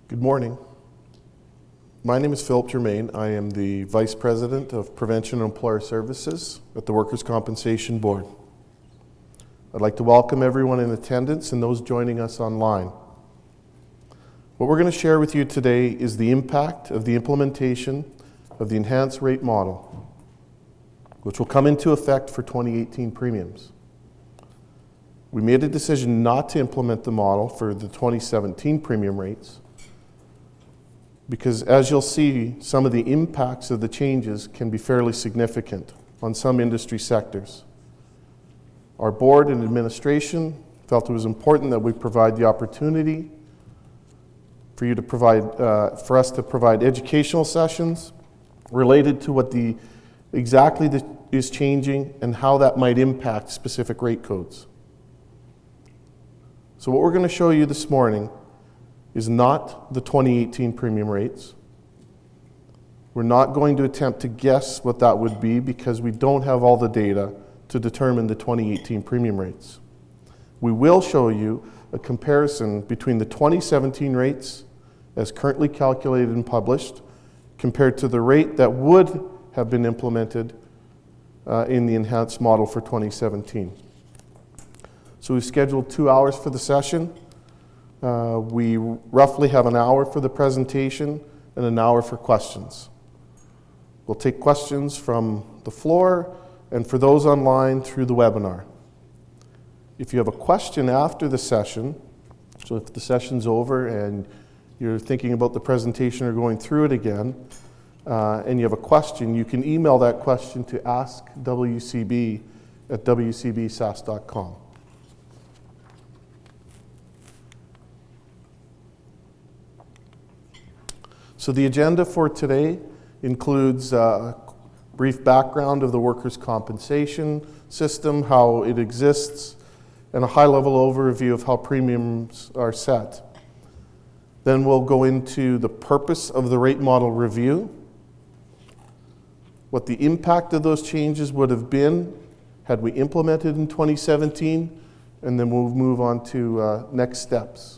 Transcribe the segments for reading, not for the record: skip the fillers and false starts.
Good morning. My name is Philip Germain. I am the Vice President of Prevention and Employer Services at the Workers' Compensation Board. I'd like to welcome everyone in attendance and those joining us online. What we're going to share with you today is the impact of the implementation of the enhanced rate model, which will come into effect for 2018 premiums. We made a decision not to implement the model for the 2017 premium rates because, as you'll see, some of the impacts of the changes can be fairly significant on some industry sectors. Our board and administration felt it was important that we provide the opportunity for us to provide educational sessions related to what exactly is changing and how that might impact specific rate codes. So what we're going to show you this morning is not the 2018 premium rates. We're not going to attempt to guess what that would be because we don't have all the data to determine the 2018 premium rates. We will show you a comparison between the 2017 rates as currently calculated and published compared to the rate that would have been implemented in the enhanced model for 2017. So we've scheduled 2 hours for the session. We roughly have an hour for the presentation and an hour for questions. We'll take questions from the floor and for those online through the webinar. If you have a question after the session, so if the session's over and you're thinking about the presentation or going through it again, and you have a question, you can email that question to askwcb@wcbsas.com. So the agenda for today includes a brief background of the workers' compensation system, how it exists, and a high-level overview of how premiums are set. Then we'll go into the purpose of the rate model review, what the impact of those changes would have been had we implemented in 2017, and then we'll move on to next steps.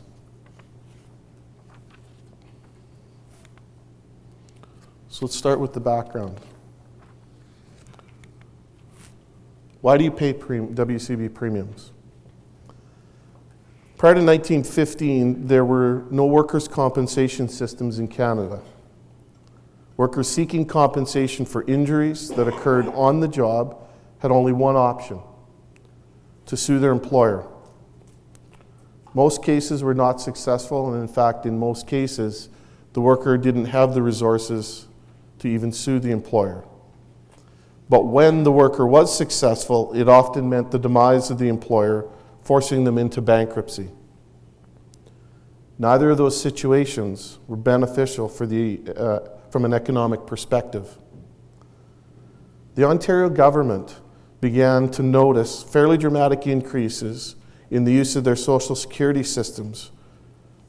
So let's start with the background. Why do you pay WCB premiums? Prior to 1915, there were no workers' compensation systems in Canada. Workers seeking compensation for injuries that occurred on the job had only one option: to sue their employer. Most cases were not successful, and in fact, in most cases, the worker didn't have the resources to even sue the employer. But when the worker was successful, it often meant the demise of the employer, forcing them into bankruptcy. Neither of those situations were beneficial from an economic perspective. The Ontario government began to notice fairly dramatic increases in the use of their social security systems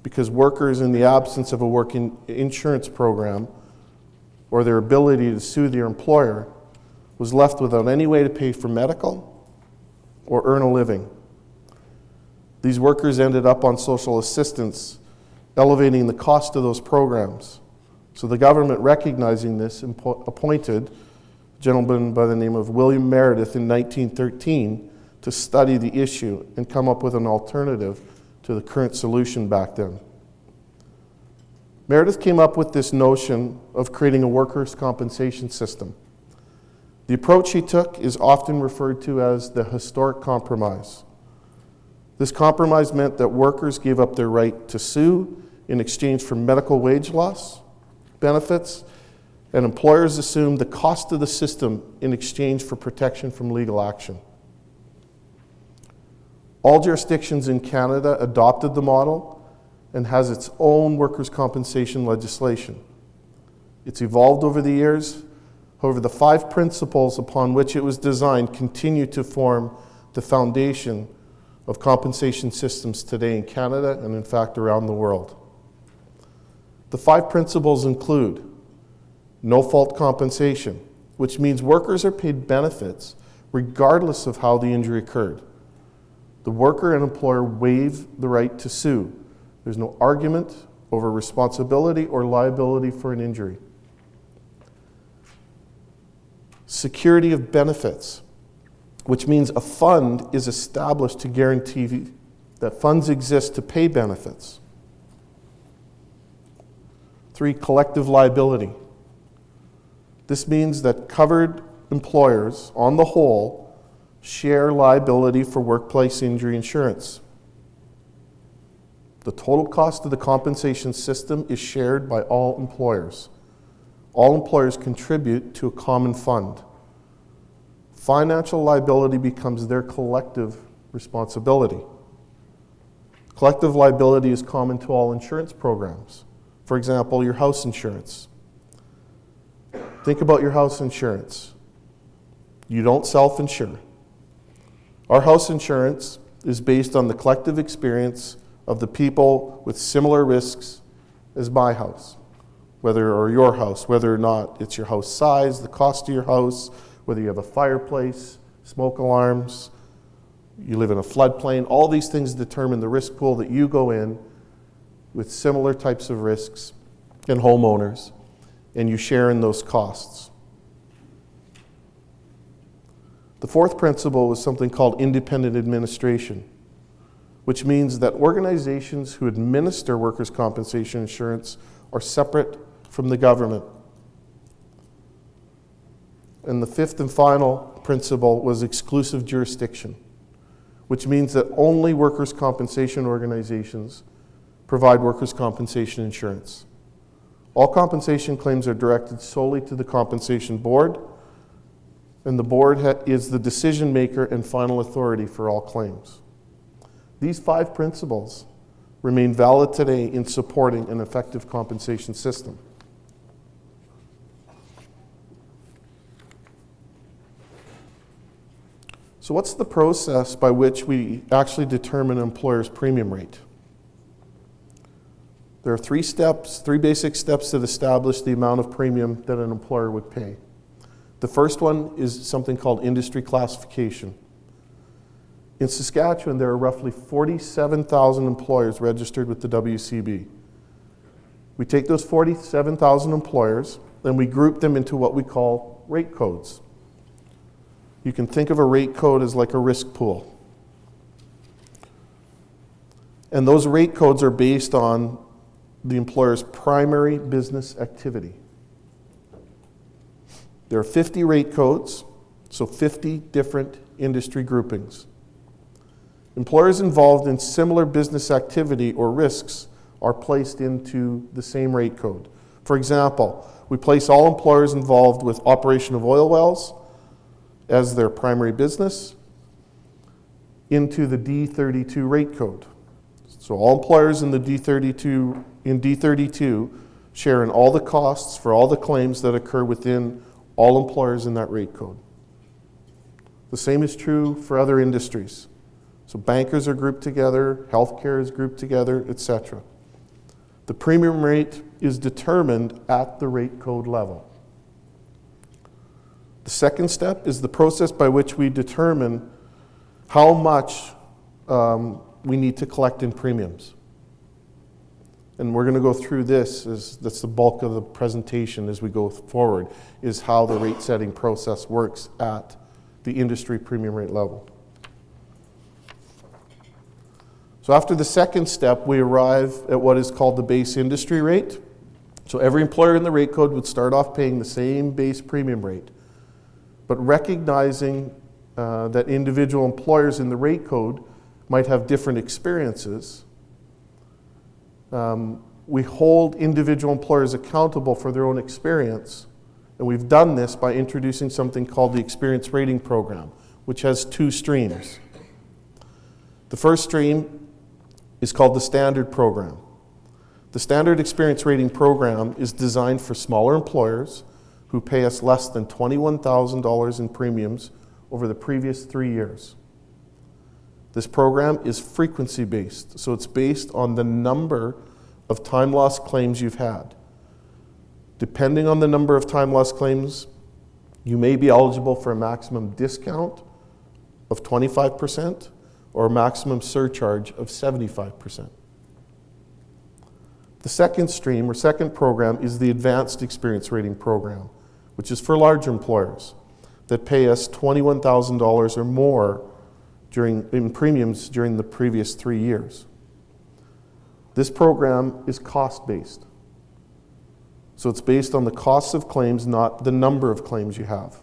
because workers, in the absence of a working insurance program or their ability to sue their employer, was left without any way to pay for medical or earn a living. These workers ended up on social assistance, elevating the cost of those programs. So the government, recognizing this, appointed a gentleman by the name of William Meredith in 1913 to study the issue and come up with an alternative to the current solution back then. Meredith came up with this notion of creating a workers' compensation system. The approach he took is often referred to as the historic compromise. This compromise meant that workers gave up their right to sue in exchange for medical wage loss benefits, and employers assumed the cost of the system in exchange for protection from legal action. All jurisdictions in Canada adopted the model and has its own workers' compensation legislation. It's evolved over the years. However, the 5 principles upon which it was designed continue to form the foundation of compensation systems today in Canada and, in fact, around the world. The 5 principles include no-fault compensation, which means workers are paid benefits regardless of how the injury occurred. The worker and employer waive the right to sue. There's no argument over responsibility or liability for an injury. Security of benefits, which means a fund is established to guarantee that funds exist to pay benefits. 3, collective liability. This means that covered employers, on the whole, share liability for workplace injury insurance. The total cost of the compensation system is shared by all employers. All employers contribute to a common fund. Financial liability becomes their collective responsibility. Collective liability is common to all insurance programs. For example, your house insurance. Think about your house insurance. You don't self-insure. Our house insurance is based on the collective experience of the people with similar risks as my house, or your house, whether or not it's your house size, the cost of your house, whether you have a fireplace, smoke alarms, you live in a floodplain. All these things determine the risk pool that you go in with similar types of risks and homeowners, and you share in those costs. The fourth principle is something called independent administration, which means that organizations who administer workers' compensation insurance are separate from the government. And the fifth and final principle was exclusive jurisdiction, which means that only workers' compensation organizations provide workers' compensation insurance. All compensation claims are directed solely to the Compensation Board, and the board is the decision maker and final authority for all claims. These 5 principles remain valid today in supporting an effective compensation system. So what's the process by which we actually determine an employer's premium rate? There are 3 basic steps that establish the amount of premium that an employer would pay. The first one is something called industry classification. In Saskatchewan, there are roughly 47,000 employers registered with the WCB. We take those 47,000 employers and we group them into what we call rate codes. You can think of a rate code as like a risk pool. And those rate codes are based on the employer's primary business activity. There are 50 rate codes, so 50 different industry groupings. Employers involved in similar business activity or risks are placed into the same rate code. For example, we place all employers involved with operation of oil wells as their primary business into the D32 rate code. So all employers in the D32 share in all the costs for all the claims that occur within all employers in that rate code. The same is true for other industries. So bankers are grouped together, healthcare is grouped together, etc. The premium rate is determined at the rate code level. The second step is the process by which we determine how much we need to collect in premiums. And we're going to go through this, that's the bulk of the presentation as we go forward, is how the rate setting process works at the industry premium rate level. So after the second step, we arrive at what is called the base industry rate. So every employer in the rate code would start off paying the same base premium rate. But recognizing that individual employers in the rate code might have different experiences, we hold individual employers accountable for their own experience. And we've done this by introducing something called the Experience Rating Program, which has 2 streams. The first stream is called the Standard Program. The Standard Experience Rating Program is designed for smaller employers who pay us less than $21,000 in premiums over the previous 3 years. This program is frequency-based, so it's based on the number of time loss claims you've had. Depending on the number of time loss claims, you may be eligible for a maximum discount of 25% or a maximum surcharge of 75%. The second stream or second program is the Advanced Experience Rating Program, which is for large employers that pay us $21,000 or more in premiums during the previous 3 years. This program is cost-based. So it's based on the costs of claims, not the number of claims you have.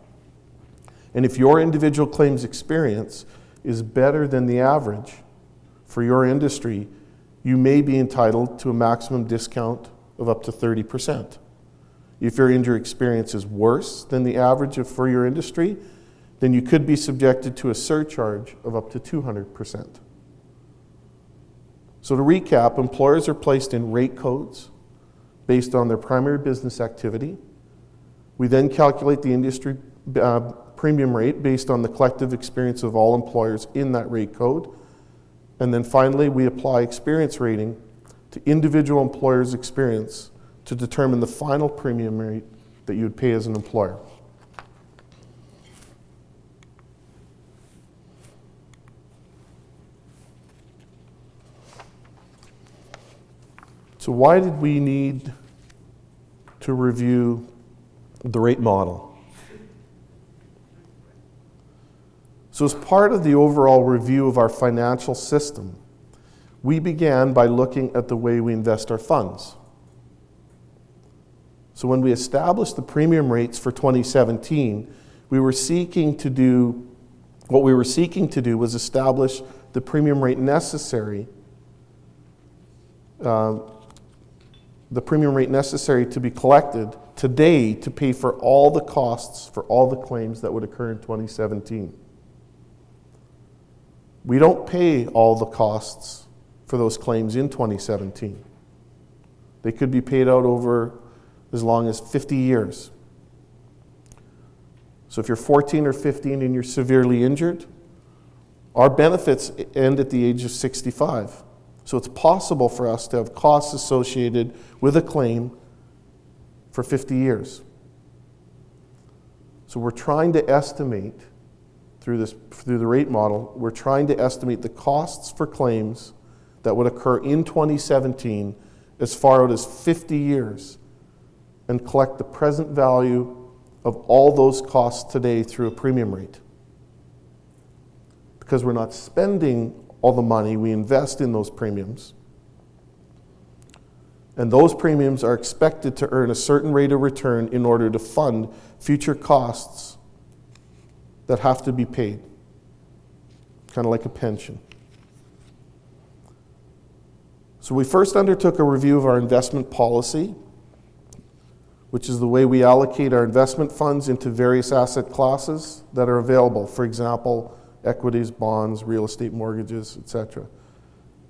And if your individual claims experience is better than the average for your industry, you may be entitled to a maximum discount of up to 30%. If your injury experience is worse than the average for your industry, then you could be subjected to a surcharge of up to 200%. So to recap, employers are placed in rate codes based on their primary business activity. We then calculate the industry premium rate based on the collective experience of all employers in that rate code. And then finally, we apply experience rating to individual employers' experience to determine the final premium rate that you would pay as an employer. So why did we need to review the rate model? So as part of the overall review of our financial system, we began by looking at the way we invest our funds. So when we established the premium rates for 2017, what we were seeking to do was establish the premium rate necessary to be collected today to pay for all the costs for all the claims that would occur in 2017. We don't pay all the costs for those claims in 2017. They could be paid out over as long as 50 years. So if you're 14 or 15 and you're severely injured, our benefits end at the age of 65. So it's possible for us to have costs associated with a claim for 50 years. So we're trying to estimate, through the rate model, we're trying to estimate the costs for claims that would occur in 2017 as far out as 50 years and collect the present value of all those costs today through a premium rate. Because we're not spending all the money we invest in those premiums. And those premiums are expected to earn a certain rate of return in order to fund future costs that have to be paid. Kind of like a pension. So we first undertook a review of our investment policy, which is the way we allocate our investment funds into various asset classes that are available. For example, equities, bonds, real estate mortgages, etc.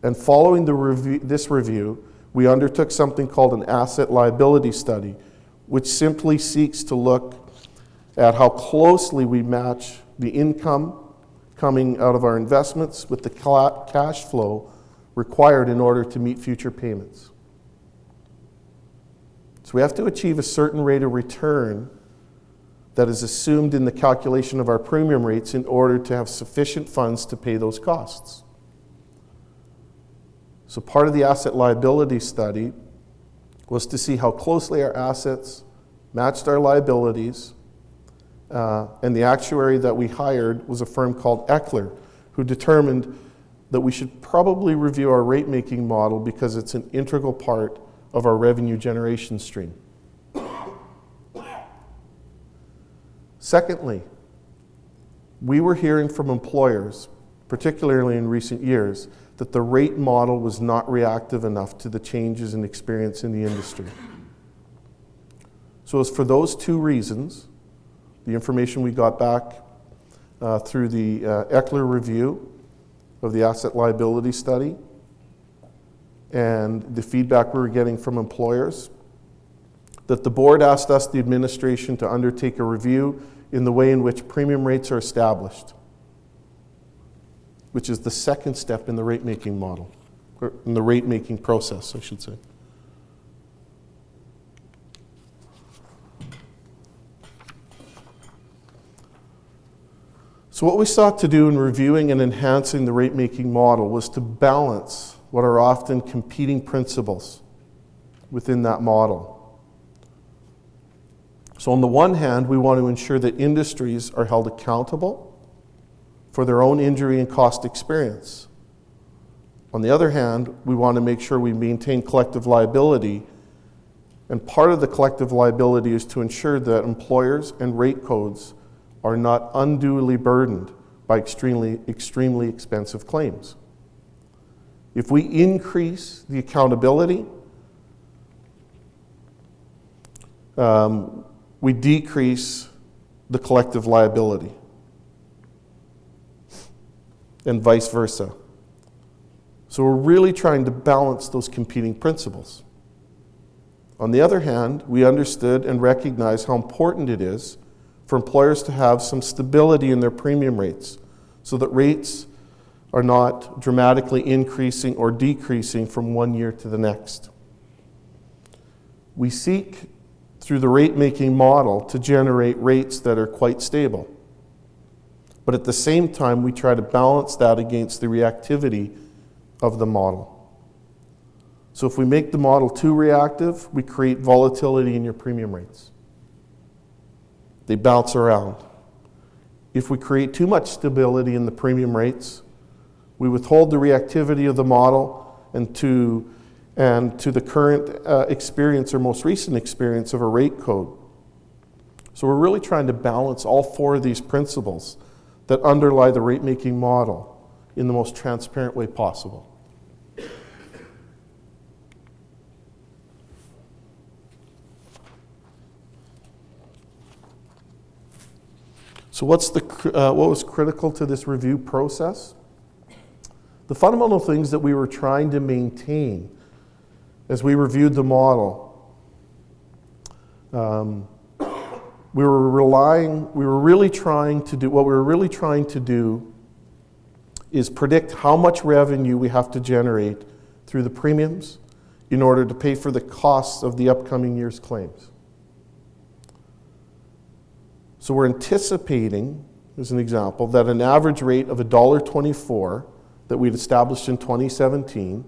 And following this review, we undertook something called an asset liability study, which simply seeks to look at how closely we match the income coming out of our investments with the cash flow required in order to meet future payments. So we have to achieve a certain rate of return that is assumed in the calculation of our premium rates in order to have sufficient funds to pay those costs. So part of the asset liability study was to see how closely our assets matched our liabilities, and the actuary that we hired was a firm called Eckler, who determined that we should probably review our rate-making model because it's an integral part of our revenue generation stream. Secondly, we were hearing from employers, particularly in recent years, that the rate model was not reactive enough to the changes in experience in the industry. So it's for those two reasons, the information we got back through the Eckler review of the asset liability study and the feedback we were getting from employers, that the board asked us, the administration, to undertake a review in the way in which premium rates are established, which is the second step in the rate-making model, or in the rate-making process, I should say. So what we sought to do in reviewing and enhancing the rate-making model was to balance what are often competing principles within that model. So on the one hand, we want to ensure that industries are held accountable for their own injury and cost experience. On the other hand, we want to make sure we maintain collective liability, and part of the collective liability is to ensure that employers and rate codes are not unduly burdened by extremely expensive claims. If we increase the accountability, we decrease the collective liability, and vice versa. So we're really trying to balance those competing principles. On the other hand, we understood and recognized how important it is for employers to have some stability in their premium rates so that rates are not dramatically increasing or decreasing from one year to the next. We seek, through the rate-making model, to generate rates that are quite stable. But at the same time, we try to balance that against the reactivity of the model. So if we make the model too reactive, we create volatility in your premium rates. They bounce around. If we create too much stability in the premium rates, we withhold the reactivity of the model and to the current experience or most recent experience of a rate code. So we're really trying to balance all four of these principles that underlie the rate-making model in the most transparent way possible. So what was critical to this review process? The fundamental things that we were trying to maintain as we reviewed the model. We were really trying to do is predict how much revenue we have to generate through the premiums in order to pay for the costs of the upcoming year's claims. So we're anticipating, as an example, that an average rate of $1.24 that we'd established in 2017,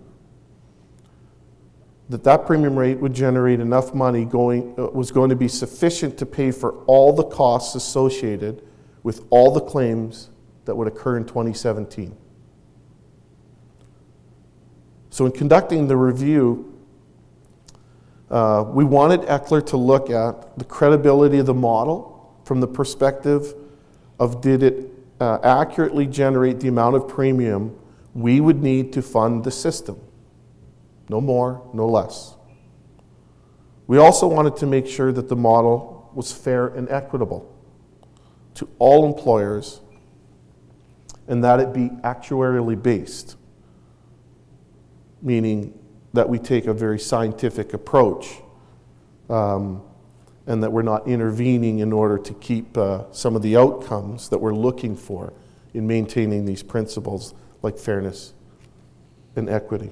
that premium rate would generate enough money was going to be sufficient to pay for all the costs associated with all the claims that would occur in 2017. So in conducting the review, we wanted Eckler to look at the credibility of the model from the perspective of did it accurately generate the amount of premium we would need to fund the system. No more, no less. We also wanted to make sure that the model was fair and equitable to all employers and that it be actuarially based, meaning that we take a very scientific approach and that we're not intervening in order to keep some of the outcomes that we're looking for in maintaining these principles like fairness and equity.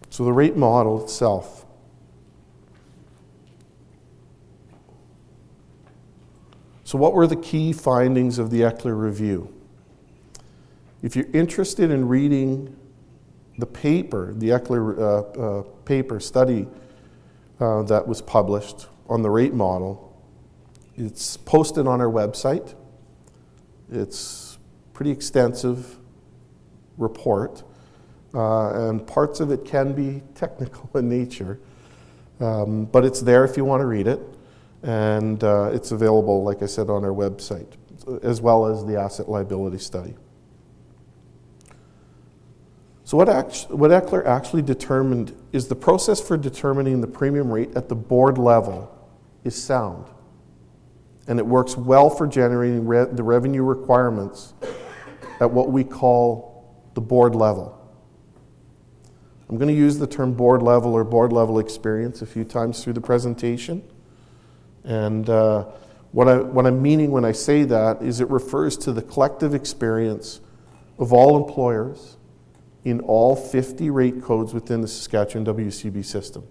So the rate model itself. So what were the key findings of the Eckler review? If you're interested in reading the paper, the Eckler paper study that was published on the rate model, it's posted on our website. It's a pretty extensive report, and parts of it can be technical in nature, but it's there if you want to read it, and it's available, like I said, on our website, as well as the asset liability study. So what Eckler actually determined is the process for determining the premium rate at the board level is sound. And it works well for generating the revenue requirements at what we call the board level. I'm going to use the term board level or board level experience a few times through the presentation. And what I'm meaning when I say that is it refers to the collective experience of all employers in all 50 rate codes within the Saskatchewan WCB system.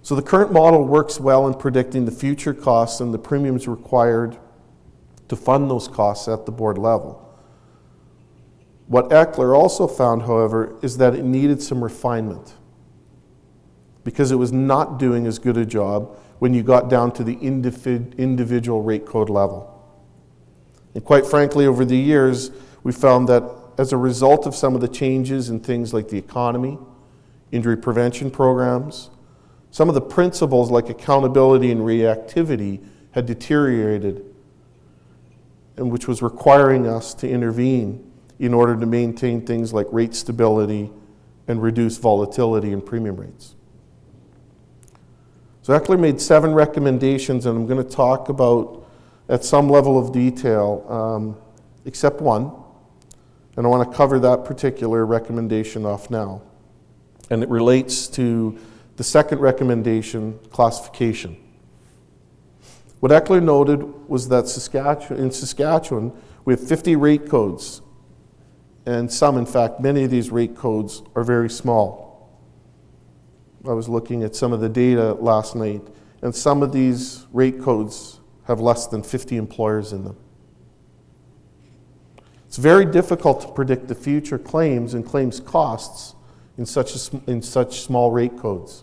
So the current model works well in predicting the future costs and the premiums required to fund those costs at the board level. What Eckler also found, however, is that it needed some refinement because it was not doing as good a job when you got down to the individual rate code level. And quite frankly, over the years, we found that as a result of some of the changes in things like the economy, injury prevention programs, some of the principles like accountability and reactivity had deteriorated, and which was requiring us to intervene in order to maintain things like rate stability and reduce volatility in premium rates. So Eckler made 7 recommendations, and I'm going to talk about at some level of detail, except one, and I want to cover that particular recommendation off now. And it relates to the second recommendation, classification. What Eckler noted was that in Saskatchewan, we have 50 rate codes, and some, in fact, many of these rate codes are very small. I was looking at some of the data last night, and some of these rate codes have less than 50 employers in them. It's very difficult to predict the future claims and claims costs in such small rate codes.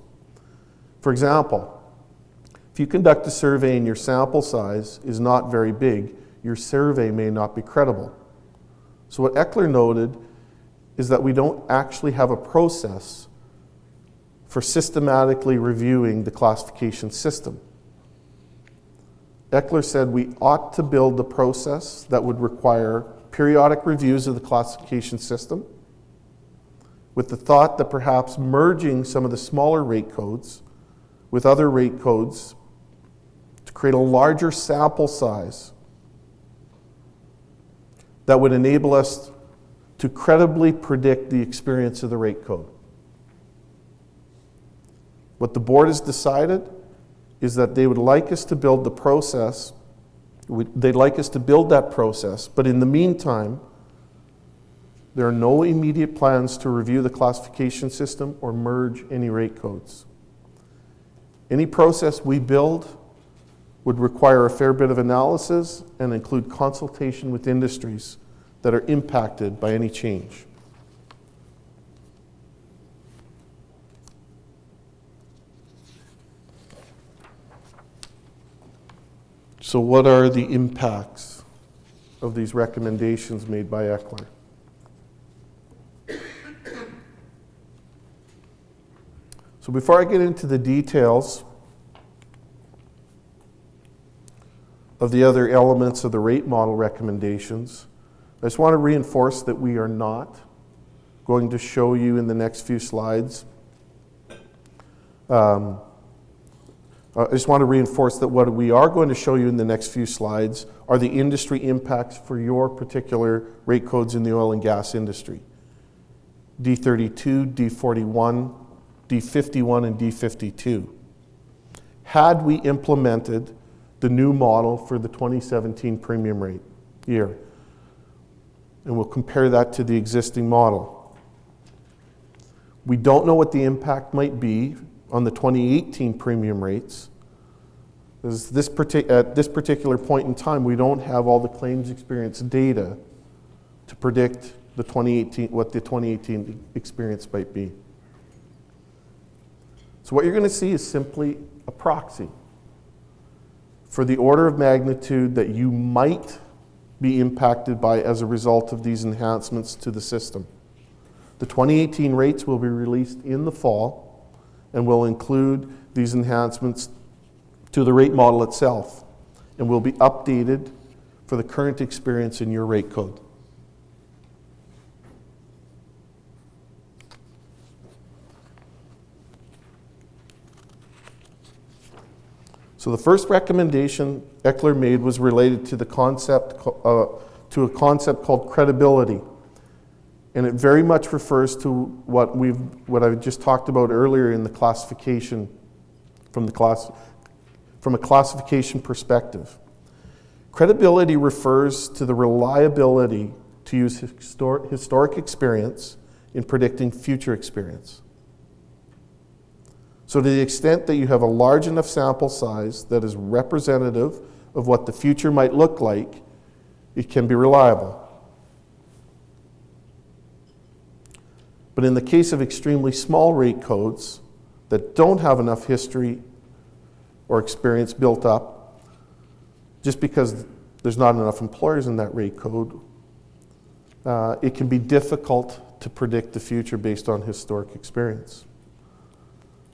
For example, if you conduct a survey and your sample size is not very big, your survey may not be credible. So what Eckler noted is that we don't actually have a process for systematically reviewing the classification system. Eckler said we ought to build a process that would require periodic reviews of the classification system, with the thought that perhaps merging some of the smaller rate codes with other rate codes to create a larger sample size that would enable us to credibly predict the experience of the rate code. What the board has decided is that they would like us to build the process, they'd like us to build that process, but in the meantime, there are no immediate plans to review the classification system or merge any rate codes. Any process we build would require a fair bit of analysis and include consultation with industries that are impacted by any change. So what are the impacts of these recommendations made by Eckler? So before I get into the details of the other elements of the rate model recommendations, I just want to reinforce that we are not going to show you in the next few slides. I just want to reinforce that what we are going to show you in the next few slides are the industry impacts for your particular rate codes in the oil and gas industry. D32, D41, D51, and D52. Had we implemented the new model for the 2017 premium rate year, and we'll compare that to the existing model. We don't know what the impact might be on the 2018 premium rates. At this particular point in time, we don't have all the claims experience data to predict what the 2018 experience might be. So what you're going to see is simply a proxy for the order of magnitude that you might be impacted by as a result of these enhancements to the system. The 2018 rates will be released in the fall and will include these enhancements to the rate model itself and will be updated for the current experience in your rate code. So the first recommendation Eckler made was related to a concept called credibility. And it very much refers to what I just talked about earlier in the classification, from a classification perspective. Credibility refers to the reliability to use historic experience in predicting future experience. So to the extent that you have a large enough sample size that is representative of what the future might look like, it can be reliable. But in the case of extremely small rate codes that don't have enough history or experience built up, just because there's not enough employers in that rate code, it can be difficult to predict the future based on historic experience.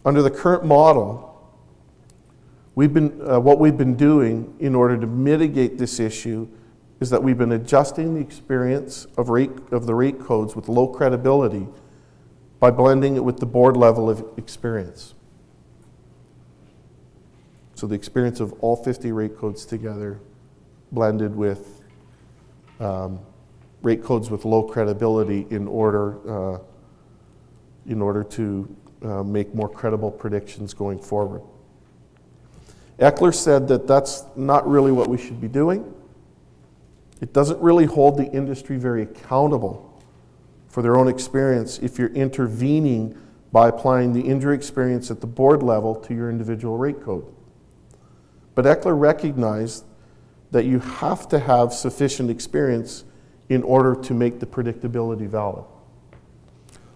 Under the current model, what we've been doing in order to mitigate this issue is that we've been adjusting the experience of the rate codes with low credibility by blending it with the board level of experience. So the experience of all 50 rate codes together blended with rate codes with low credibility in order to make more credible predictions going forward. Eckler said that that's not really what we should be doing. It doesn't really hold the industry very accountable for their own experience if you're intervening by applying the injury experience at the board level to your individual rate code. But Eckler recognized that you have to have sufficient experience in order to make the predictability valid.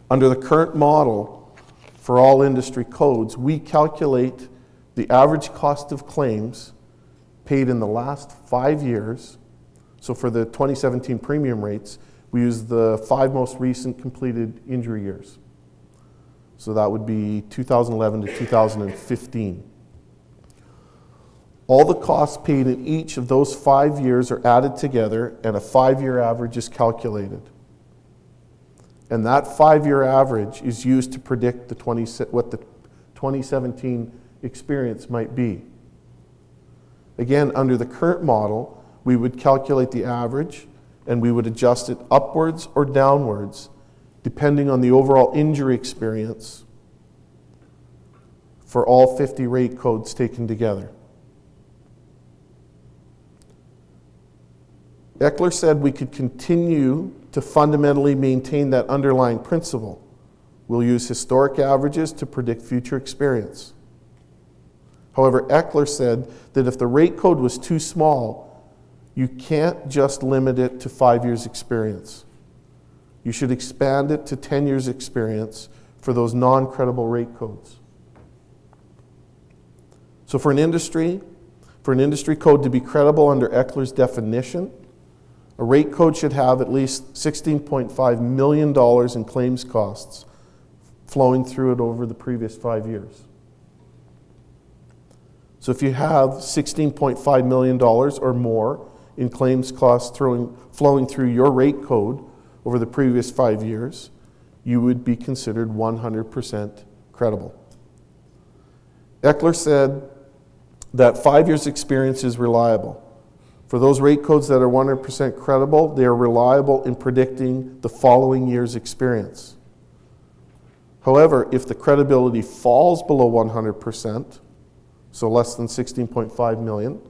Under the current model, for all industry codes, we calculate the average cost of claims paid in the last 5 years. So for the 2017 premium rates, we use the 5 most recent completed injury years. So that would be 2011 to 2015. All the costs paid in each of those 5 years are added together and a 5-year average is calculated. And that 5-year average is used to predict what the 2017 experience might be. Again, under the current model, we would calculate the average and we would adjust it upwards or downwards depending on the overall injury experience for all 50 rate codes taken together. Eckler said we could continue to fundamentally maintain that underlying principle. We'll use historic averages to predict future experience. However, Eckler said that if the rate code was too small, you can't just limit it to 5 years experience. You should expand it to 10 years experience for those non-credible rate codes. So for an industry code to be credible under Eckler's definition, a rate code should have at least $16.5 million in claims costs flowing through it over the previous 5 years. So if you have $16.5 million or more in claims costs flowing through your rate code over the previous 5 years, you would be considered 100% credible. Eckler said that 5 years experience is reliable. For those rate codes that are 100% credible, they are reliable in predicting the following year's experience. However, if the credibility falls below 100%, so less than 16.5 million,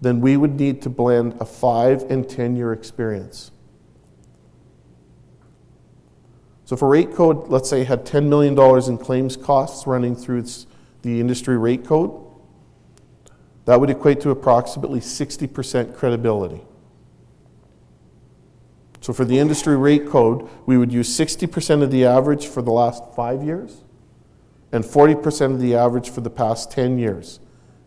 then we would need to blend a 5 and 10-year experience. So if a rate code, let's say, had $10 million in claims costs running through the industry rate code, that would equate to approximately 60% credibility. So for the industry rate code, we would use 60% of the average for the last 5 years and 40% of the average for the past 10 years.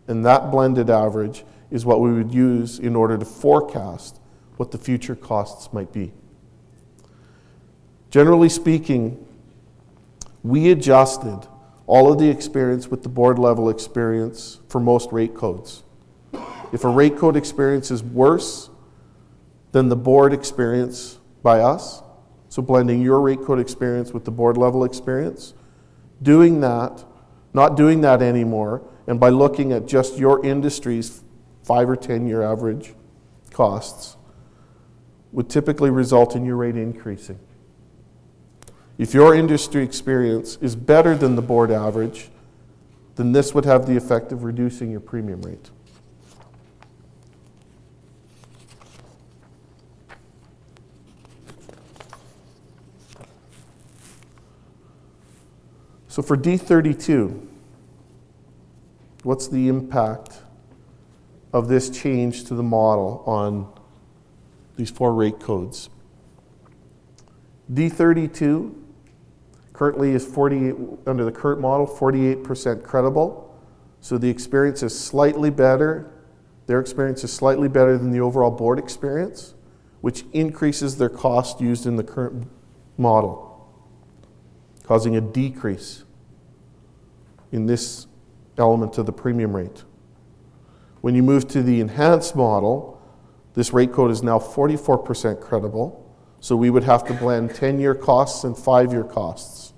And that blended average is what we would use in order to forecast what the future costs might be. Generally speaking, we adjusted all of the experience with the board level experience for most rate codes. If a rate code experience is worse than the board experience by us, so blending your rate code experience with the board level experience, not doing that anymore, and by looking at just your industry's 5 or 10 year average costs, would typically result in your rate increasing. If your industry experience is better than the board average, then this would have the effect of reducing your premium rate. So for D32, what's the impact of this change to the model on these 4 rate codes? D32 currently is 48, under the current model, 48% credible. So the experience is slightly better. Their experience is slightly better than the overall board experience, which increases their cost used in the current model, causing a decrease in this element of the premium rate. When you move to the enhanced model, this rate code is now 44% credible, so we would have to blend 10-year costs and 5-year costs.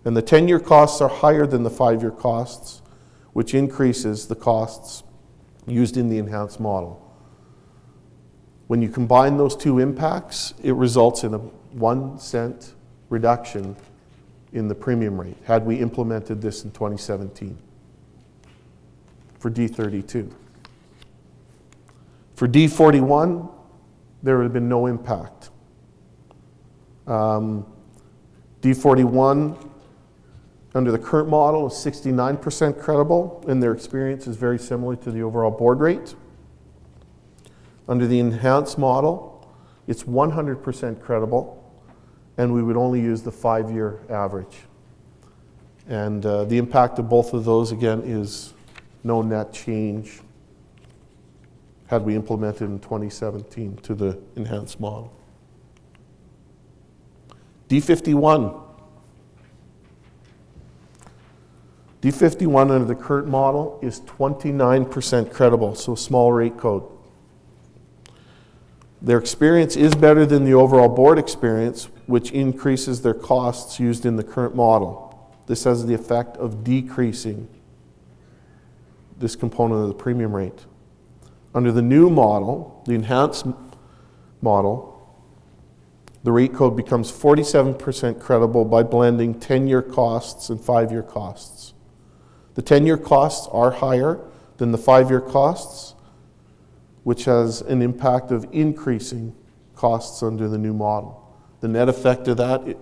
And the 10-year costs are higher than the 5-year costs, which increases the costs used in the enhanced model. When you combine those two impacts, it results in a 1 cent reduction in the premium rate, had we implemented this in 2017 for D32. For D41, there would have been no impact. D41, under the current model, is 69% credible, and their experience is very similar to the overall board rate. Under the enhanced model, it's 100% credible, and we would only use the 5-year average. And the impact of both of those, again, is no net change had we implemented in 2017 to the enhanced model. D51. D51 under the current model is 29% credible, so a small rate code. Their experience is better than the overall board experience, which increases their costs used in the current model. This has the effect of decreasing this component of the premium rate. Under the new model, the enhanced model, the rate code becomes 47% credible by blending 10-year costs and 5-year costs. The 10-year costs are higher than the 5-year costs, which has an impact of increasing costs under the new model. The net effect of that,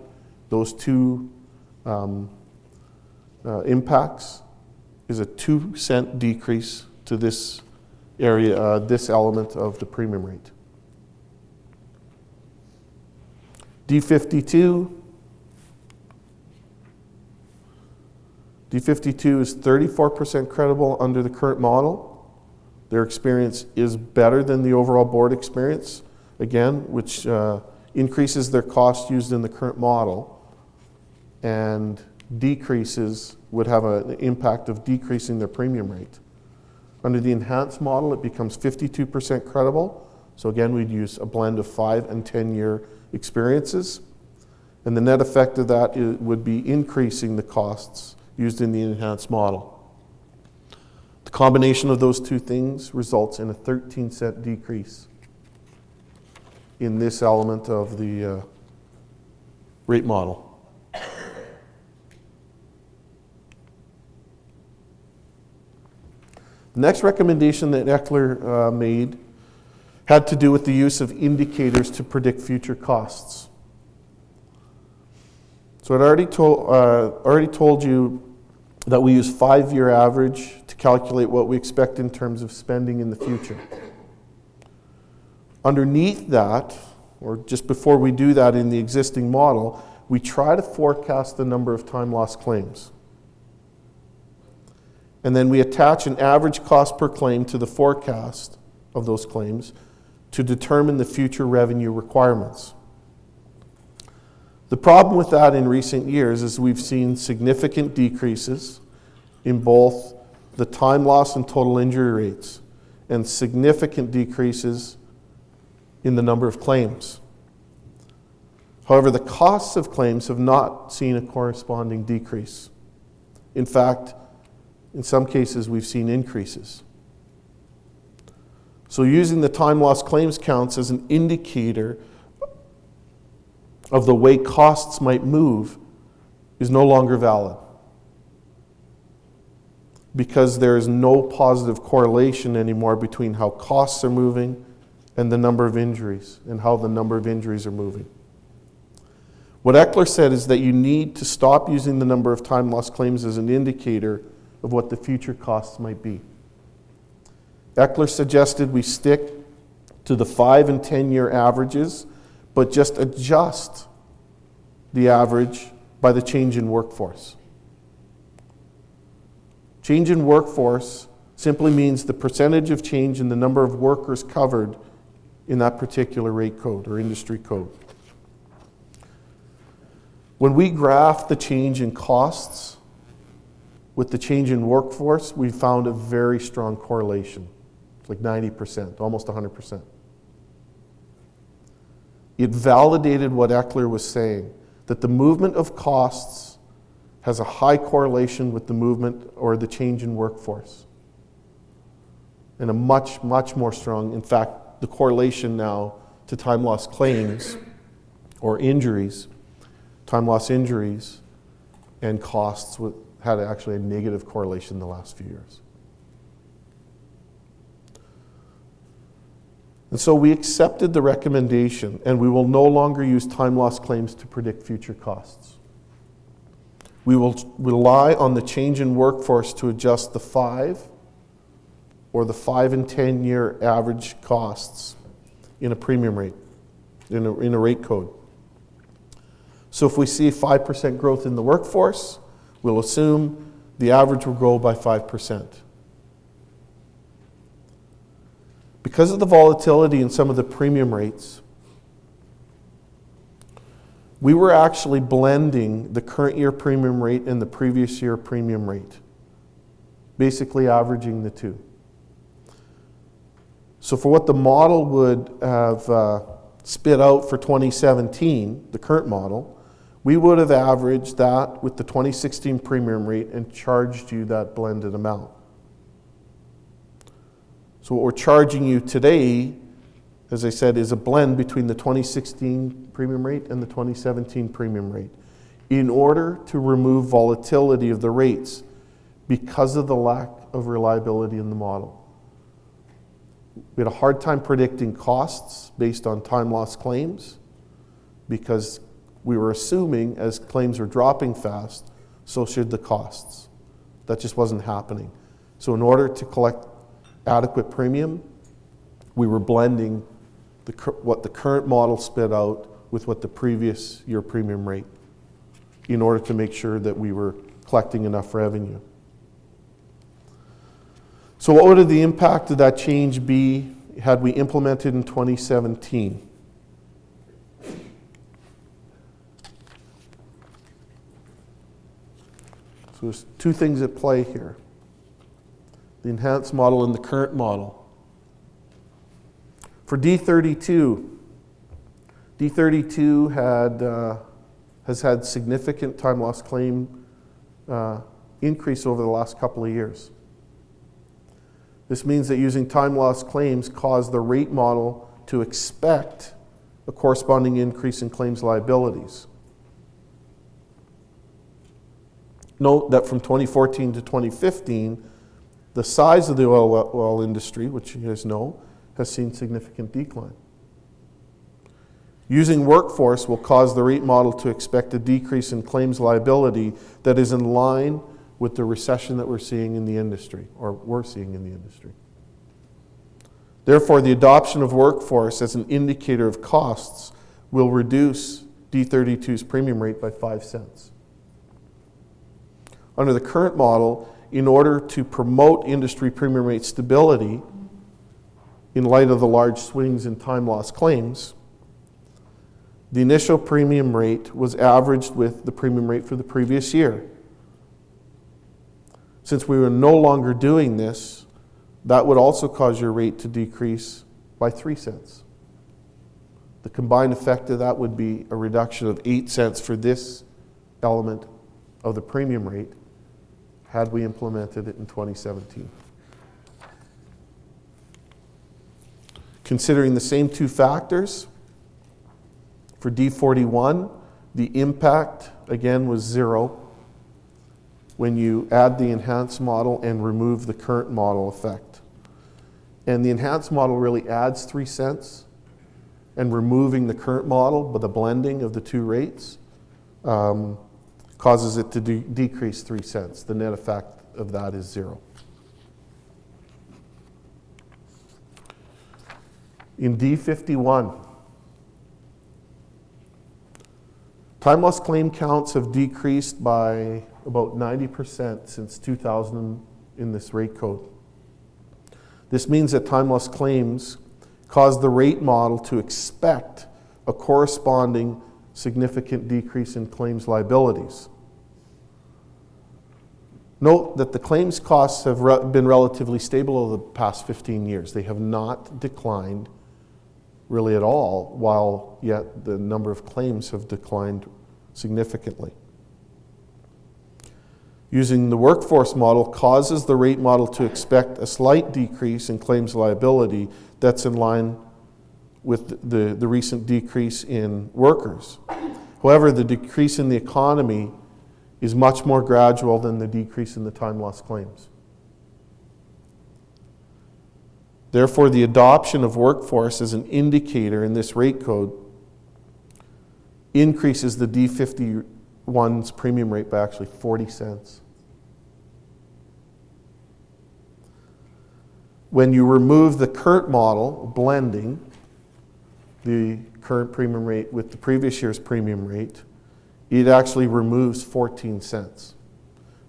those two impacts, is a 2 cent decrease to this area, this element of the premium rate. D52 is 34% credible under the current model. Their experience is better than the overall board experience, again, which increases their cost used in the current model and would have an impact of decreasing their premium rate. Under the enhanced model, it becomes 52% credible. So again, we'd use a blend of 5 and 10-year experiences. And the net effect of that would be increasing the costs used in the enhanced model. The combination of those two things results in a 13 cent decrease in this element of the rate model. The next recommendation that Eckler made had to do with the use of indicators to predict future costs. So I'd already told you that we use 5-year average to calculate what we expect in terms of spending in the future. Underneath that, or just before we do that in the existing model, we try to forecast the number of time loss claims. And then we attach an average cost per claim to the forecast of those claims to determine the future revenue requirements. The problem with that in recent years is we've seen significant decreases in both the time loss and total injury rates, and significant decreases in the number of claims. However, the costs of claims have not seen a corresponding decrease. In fact, in some cases, we've seen increases. So using the time loss claims counts as an indicator of the way costs might move is no longer valid, because there is no positive correlation anymore between how costs are moving and the number of injuries, and how the number of injuries are moving. What Eckler said is that you need to stop using the number of time loss claims as an indicator of what the future costs might be. Eckler suggested we stick to the 5 and 10-year averages, but just adjust the average by the change in workforce. Change in workforce simply means the percentage of change in the number of workers covered in that particular rate code or industry code. When we graph the change in costs with the change in workforce, we found a very strong correlation, like 90%, almost 100%. It validated what Eckler was saying, that the movement of costs has a high correlation with the movement or the change in workforce. And a much, much more strong, in fact, the correlation now to time loss claims or injuries, time loss injuries and costs had actually a negative correlation in the last few years. And so we accepted the recommendation, and we will no longer use time loss claims to predict future costs. We will rely on the change in workforce to adjust the 5 or the 5 and 10-year average costs in a premium rate, in a rate code. So if we see 5% growth in the workforce, we'll assume the average will grow by 5%. Because of the volatility in some of the premium rates, we were actually blending the current year premium rate and the previous year premium rate, basically averaging the two. So for what the model would have spit out for 2017, the current model, we would have averaged that with the 2016 premium rate and charged you that blended amount. So what we're charging you today, as I said, is a blend between the 2016 premium rate and the 2017 premium rate in order to remove volatility of the rates because of the lack of reliability in the model. We had a hard time predicting costs based on time loss claims because we were assuming as claims were dropping fast, so should the costs. That just wasn't happening. So in order to collect adequate premium, we were blending what the current model spit out with what the previous year premium rate in order to make sure that we were collecting enough revenue. So what would the impact of that change be had we implemented in 2017? So there's two things at play here. The enhanced model and the current model. For D32, D32 has had significant time loss claim increase over the last couple of years. This means that using time loss claims caused the rate model to expect a corresponding increase in claims liabilities. Note that from 2014 to 2015, the size of the oil industry, which you guys know, has seen significant decline. Using workforce will cause the rate model to expect a decrease in claims liability that is in line with the recession that we're seeing in the industry, or we're seeing in the industry. Therefore, the adoption of workforce as an indicator of costs will reduce D32's premium rate by 5 cents. Under the current model, in order to promote industry premium rate stability in light of the large swings in time loss claims, the initial premium rate was averaged with the premium rate for the previous year. Since we were no longer doing this, that would also cause your rate to decrease by 3 cents. The combined effect of that would be a reduction of 8 cents for this element of the premium rate had we implemented it in 2017. Considering the same two factors, for D41, the impact, again, was 0 when you add the enhanced model and remove the current model effect. And the enhanced model really adds 3 cents, and removing the current model, but the blending of the two rates, causes it to decrease 3 cents. The net effect of that is 0. In D51, time loss claim counts have decreased by about 90% since 2000 in this rate code. This means that time loss claims cause the rate model to expect a corresponding significant decrease in claims liabilities. Note that the claims costs have been relatively stable over the past 15 years. They have not declined really at all, while yet the number of claims have declined significantly. Using the workforce model causes the rate model to expect a slight decrease in claims liability that's in line with the recent decrease in workers. However, the decrease in the economy is much more gradual than the decrease in the time loss claims. Therefore, the adoption of workforce as an indicator in this rate code increases the D51's premium rate by actually 40 cents. When you remove the current model, blending the current premium rate with the previous year's premium rate, it actually removes 14 cents.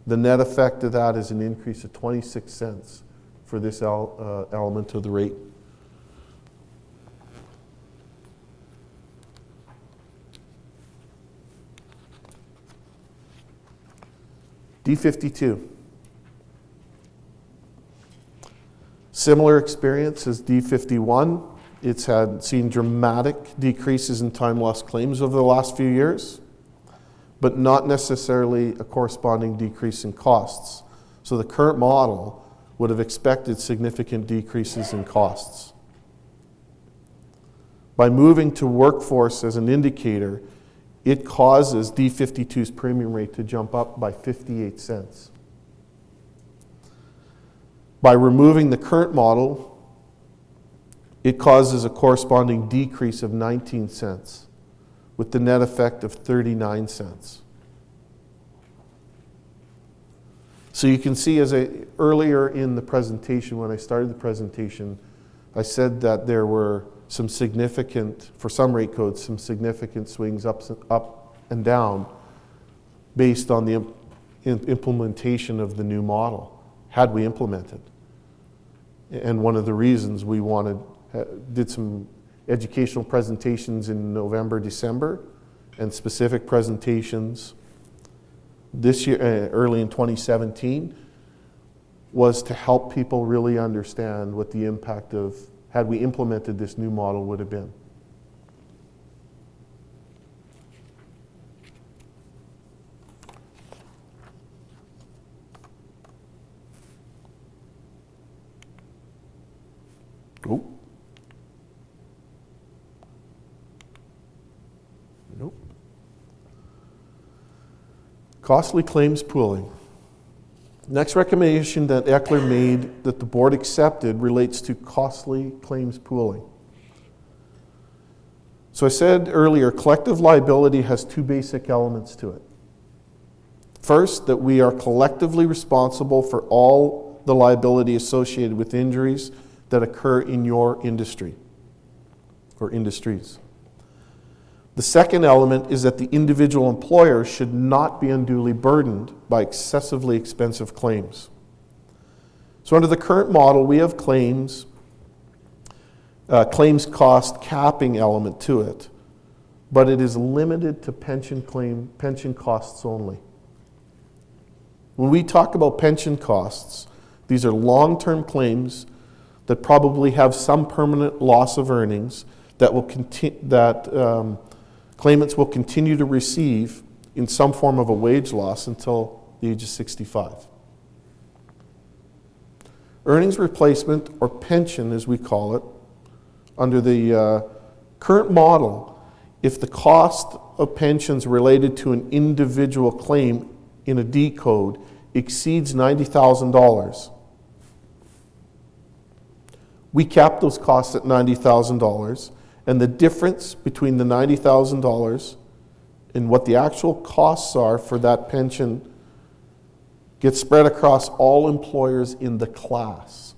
The net effect of that is an increase of 26 cents for this element of the rate. D52. Similar experience as D51. It's seen dramatic decreases in time loss claims over the last few years, but not necessarily a corresponding decrease in costs. So the current model would have expected significant decreases in costs. By moving to workforce as an indicator, it causes D52's premium rate to jump up by 58 cents. By removing the current model, it causes a corresponding decrease of 19 cents, with the net effect of 39 cents. So you can see, earlier in the presentation, when I started the presentation, I said that there were some significant, for some rate codes, some significant swings up and down based on the implementation of the new model, had we implemented. And one of the reasons we did some educational presentations in November, December, and specific presentations this year, early in 2017, was to help people really understand what the impact of, had we implemented this new model, would have been. Oh. Nope. Costly claims pooling. Next recommendation that Eckler made that the board accepted relates to costly claims pooling. So I said earlier, collective liability has two basic elements to it. First, that we are collectively responsible for all the liability associated with injuries that occur in your industry or industries. The second element is that the individual employer should not be unduly burdened by excessively expensive claims. So under the current model, we have claims cost capping element to it, but it is limited to pension costs only. When we talk about pension costs, these are long-term claims that probably have some permanent loss of earnings that claimants will continue to receive in some form of a wage loss until the age of 65. Earnings replacement, or pension as we call it, under the current model, if the cost of pensions related to an individual claim in a D code exceeds $90,000, we cap those costs at $90,000, and the difference between the $90,000 and what the actual costs are for that pension gets spread across all employers in the class.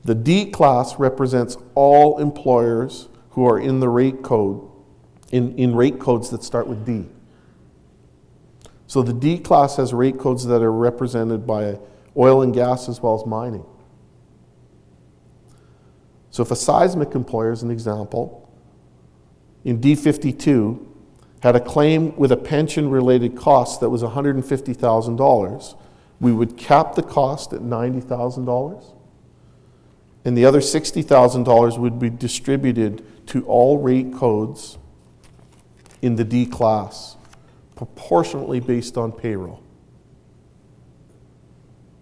The D class represents all employers who are in the rate code, in rate codes that start with D. So the D class has rate codes that are represented by oil and gas as well as mining. So if a seismic employer, as an example, in D52 had a claim with a pension-related cost that was $150,000, we would cap the cost at $90,000, and the other $60,000 would be distributed to all rate codes in the D class, proportionately based on payroll.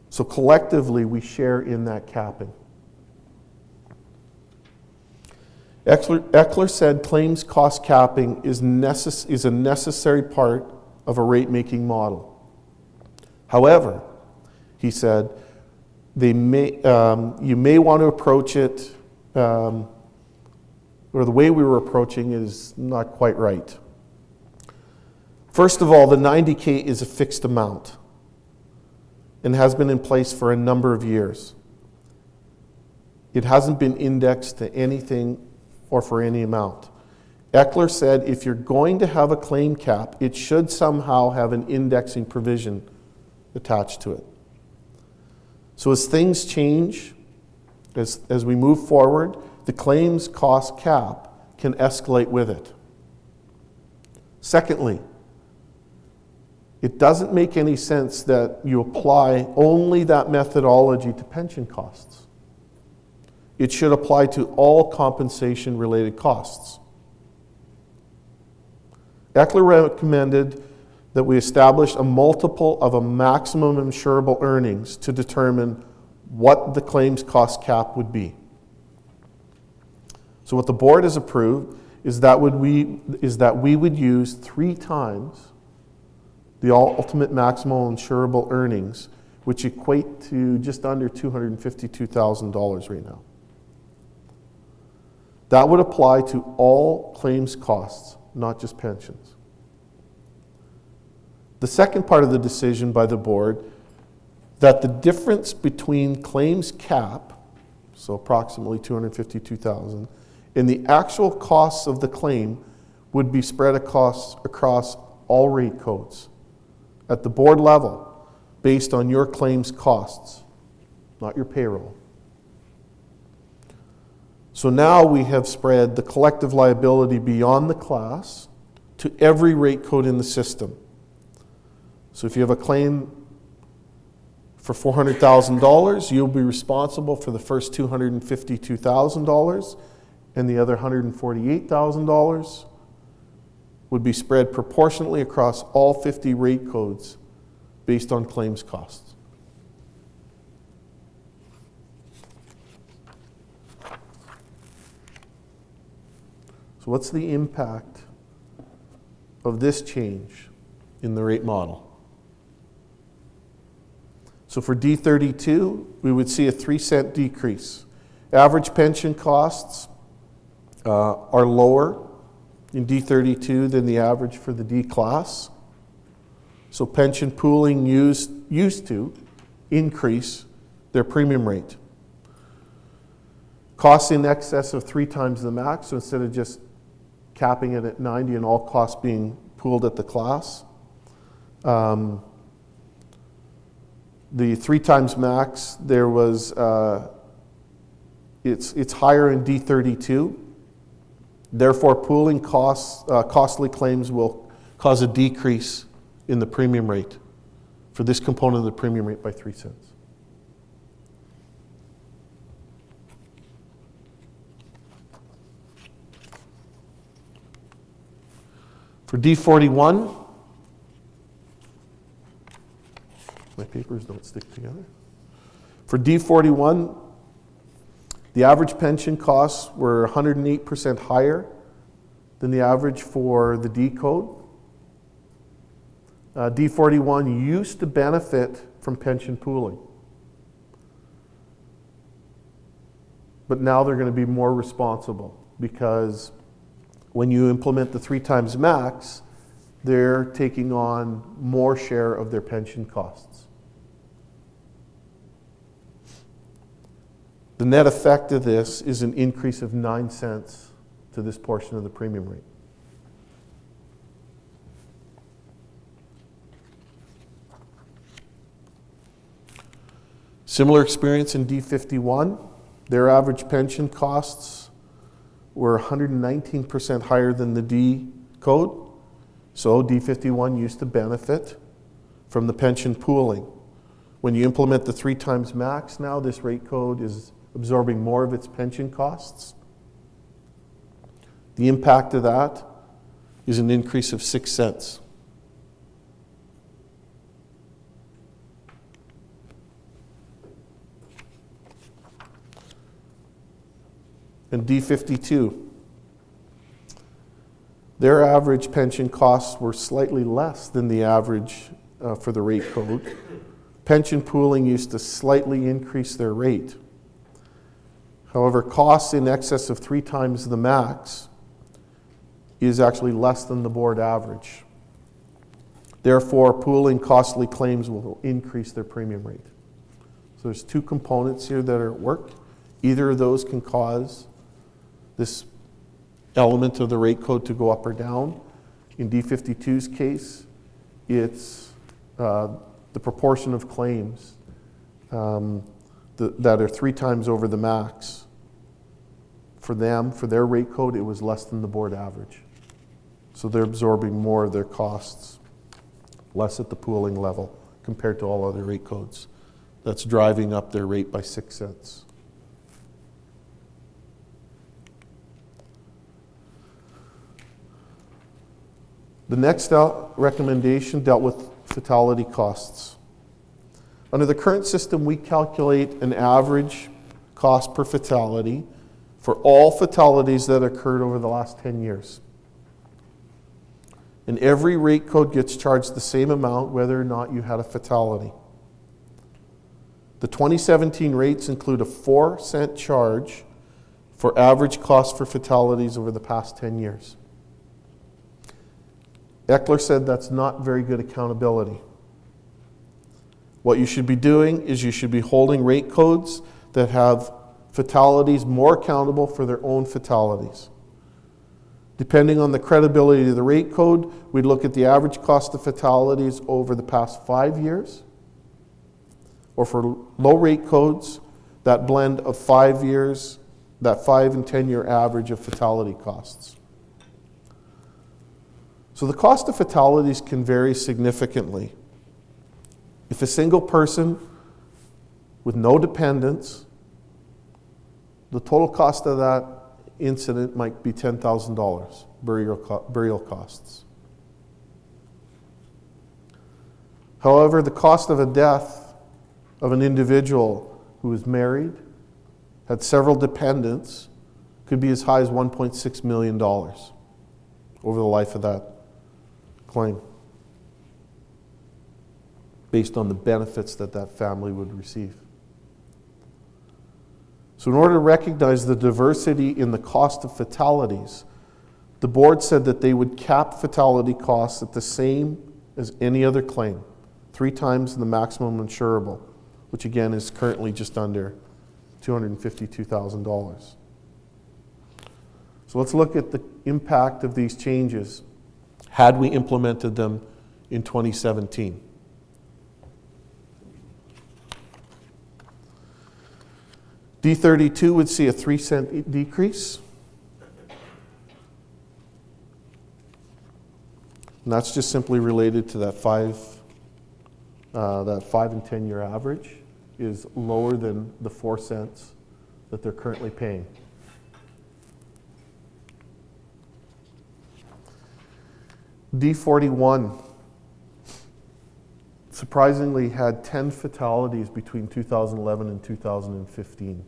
So collectively, we share in that capping. Eckler said claims cost capping is a necessary part of a rate-making model. However, he said, you may want to approach it, or the way we were approaching is not quite right. First of all, the 90K is a fixed amount and has been in place for a number of years. It hasn't been indexed to anything or for any amount. Eckler said if you're going to have a claim cap, it should somehow have an indexing provision attached to it. So as things change, as we move forward, the claims cost cap can escalate with it. Secondly, it doesn't make any sense that you apply only that methodology to pension costs. It should apply to all compensation-related costs. Eckler recommended that we establish a multiple of a maximum insurable earnings to determine what the claims cost cap would be. So what the board has approved is that we would use 3 times the ultimate maximal insurable earnings, which equate to just under $252,000 right now. That would apply to all claims costs, not just pensions. The second part of the decision by the board, that the difference between claims cap, so approximately $252,000, and the actual costs of the claim would be spread across all rate codes at the board level based on your claims costs, not your payroll. So now we have spread the collective liability beyond the class to every rate code in the system. So if you have a claim for $400,000, you'll be responsible for the first $252,000, and the other $148,000 would be spread proportionately across all 50 rate codes based on claims costs. So what's the impact of this change in the rate model? So for D32, we would see a 3-cent decrease. Average pension costs are lower in D32 than the average for the D class. So pension pooling used to increase their premium rate. Costs in excess of 3 times the max, so instead of just capping it at 90 and all costs being pooled at the class. The 3 times max, there was, it's higher in D32. Therefore, pooling costly claims will cause a decrease in the premium rate for this component of the premium rate by 3 cents. For D41, my papers don't stick together. For D41, the average pension costs were 108% higher than the average for the D code. D41 used to benefit from pension pooling, but now they're going to be more responsible because when you implement the 3 times max, they're taking on more share of their pension costs. The net effect of this is an increase of 9 cents to this portion of the premium rate. Similar experience in D51. Their average pension costs were 119% higher than the D code. So D51 used to benefit from the pension pooling. When you implement the 3 times max now, this rate code is absorbing more of its pension costs. The impact of that is an increase of 6 cents. And D52, their average pension costs were slightly less than the average for the rate code. Pension pooling used to slightly increase their rate. However, costs in excess of 3 times the max is actually less than the board average. Therefore, pooling costly claims will increase their premium rate. So there's 2 components here that are at work. Either of those can cause this element of the rate code to go up or down. In D52's case, it's the proportion of claims that are 3 times over the max. For them, for their rate code, it was less than the board average. So they're absorbing more of their costs, less at the pooling level compared to all other rate codes. That's driving up their rate by 6 cents. The next recommendation dealt with fatality costs. Under the current system, we calculate an average cost per fatality for all fatalities that occurred over the last 10 years. And every rate code gets charged the same amount whether or not you had a fatality. The 2017 rates include a 4-cent charge for average cost for fatalities over the past 10 years. Eckler said that's not very good accountability. What you should be doing is you should be holding rate codes that have fatalities more accountable for their own fatalities. Depending on the credibility of the rate code, we'd look at the average cost of fatalities over the past 5 years, or for low rate codes, that blend of 5 years, that 5 and 10-year average of fatality costs. So the cost of fatalities can vary significantly. If a single person with no dependents, the total cost of that incident might be $10,000, burial costs. However, the cost of a death of an individual who is married, had several dependents, could be as high as $1.6 million over the life of that claim, based on the benefits that that family would receive. So in order to recognize the diversity in the cost of fatalities, the board said that they would cap fatality costs at the same as any other claim, 3 times the maximum insurable, which again is currently just under $252,000. So let's look at the impact of these changes had we implemented them in 2017. D32 would see a 3-cent decrease. And that's just simply related to that 5 and 10-year average is lower than the 4 cents that they're currently paying. D41 surprisingly had 10 fatalities between 2011 and 2015.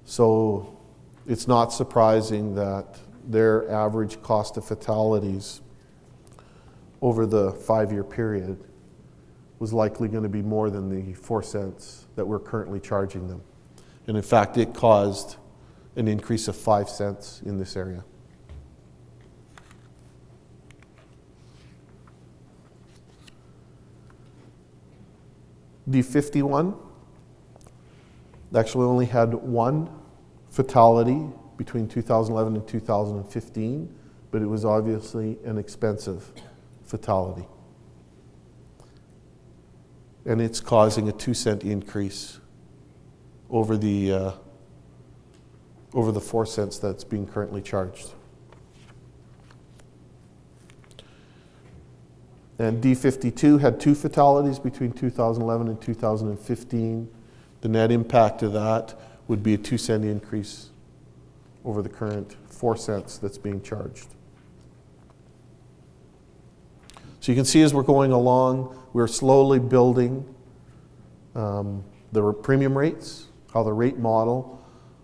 So it's not surprising that their average cost of fatalities over the 5-year period was likely going to be more than the 4 cents that we're currently charging them. And in fact, it caused an increase of 5 cents in this area. D51 actually only had one fatality between 2011 and 2015, but it was obviously an expensive fatality. And it's causing a 2-cent increase over the 4 cents that's being currently charged. And D52 had 2 fatalities between 2011 and 2015. The net impact of that would be a 2-cent increase over the current 4 cents that's being charged. So you can see as we're going along, we're slowly building the premium rates, how the rate model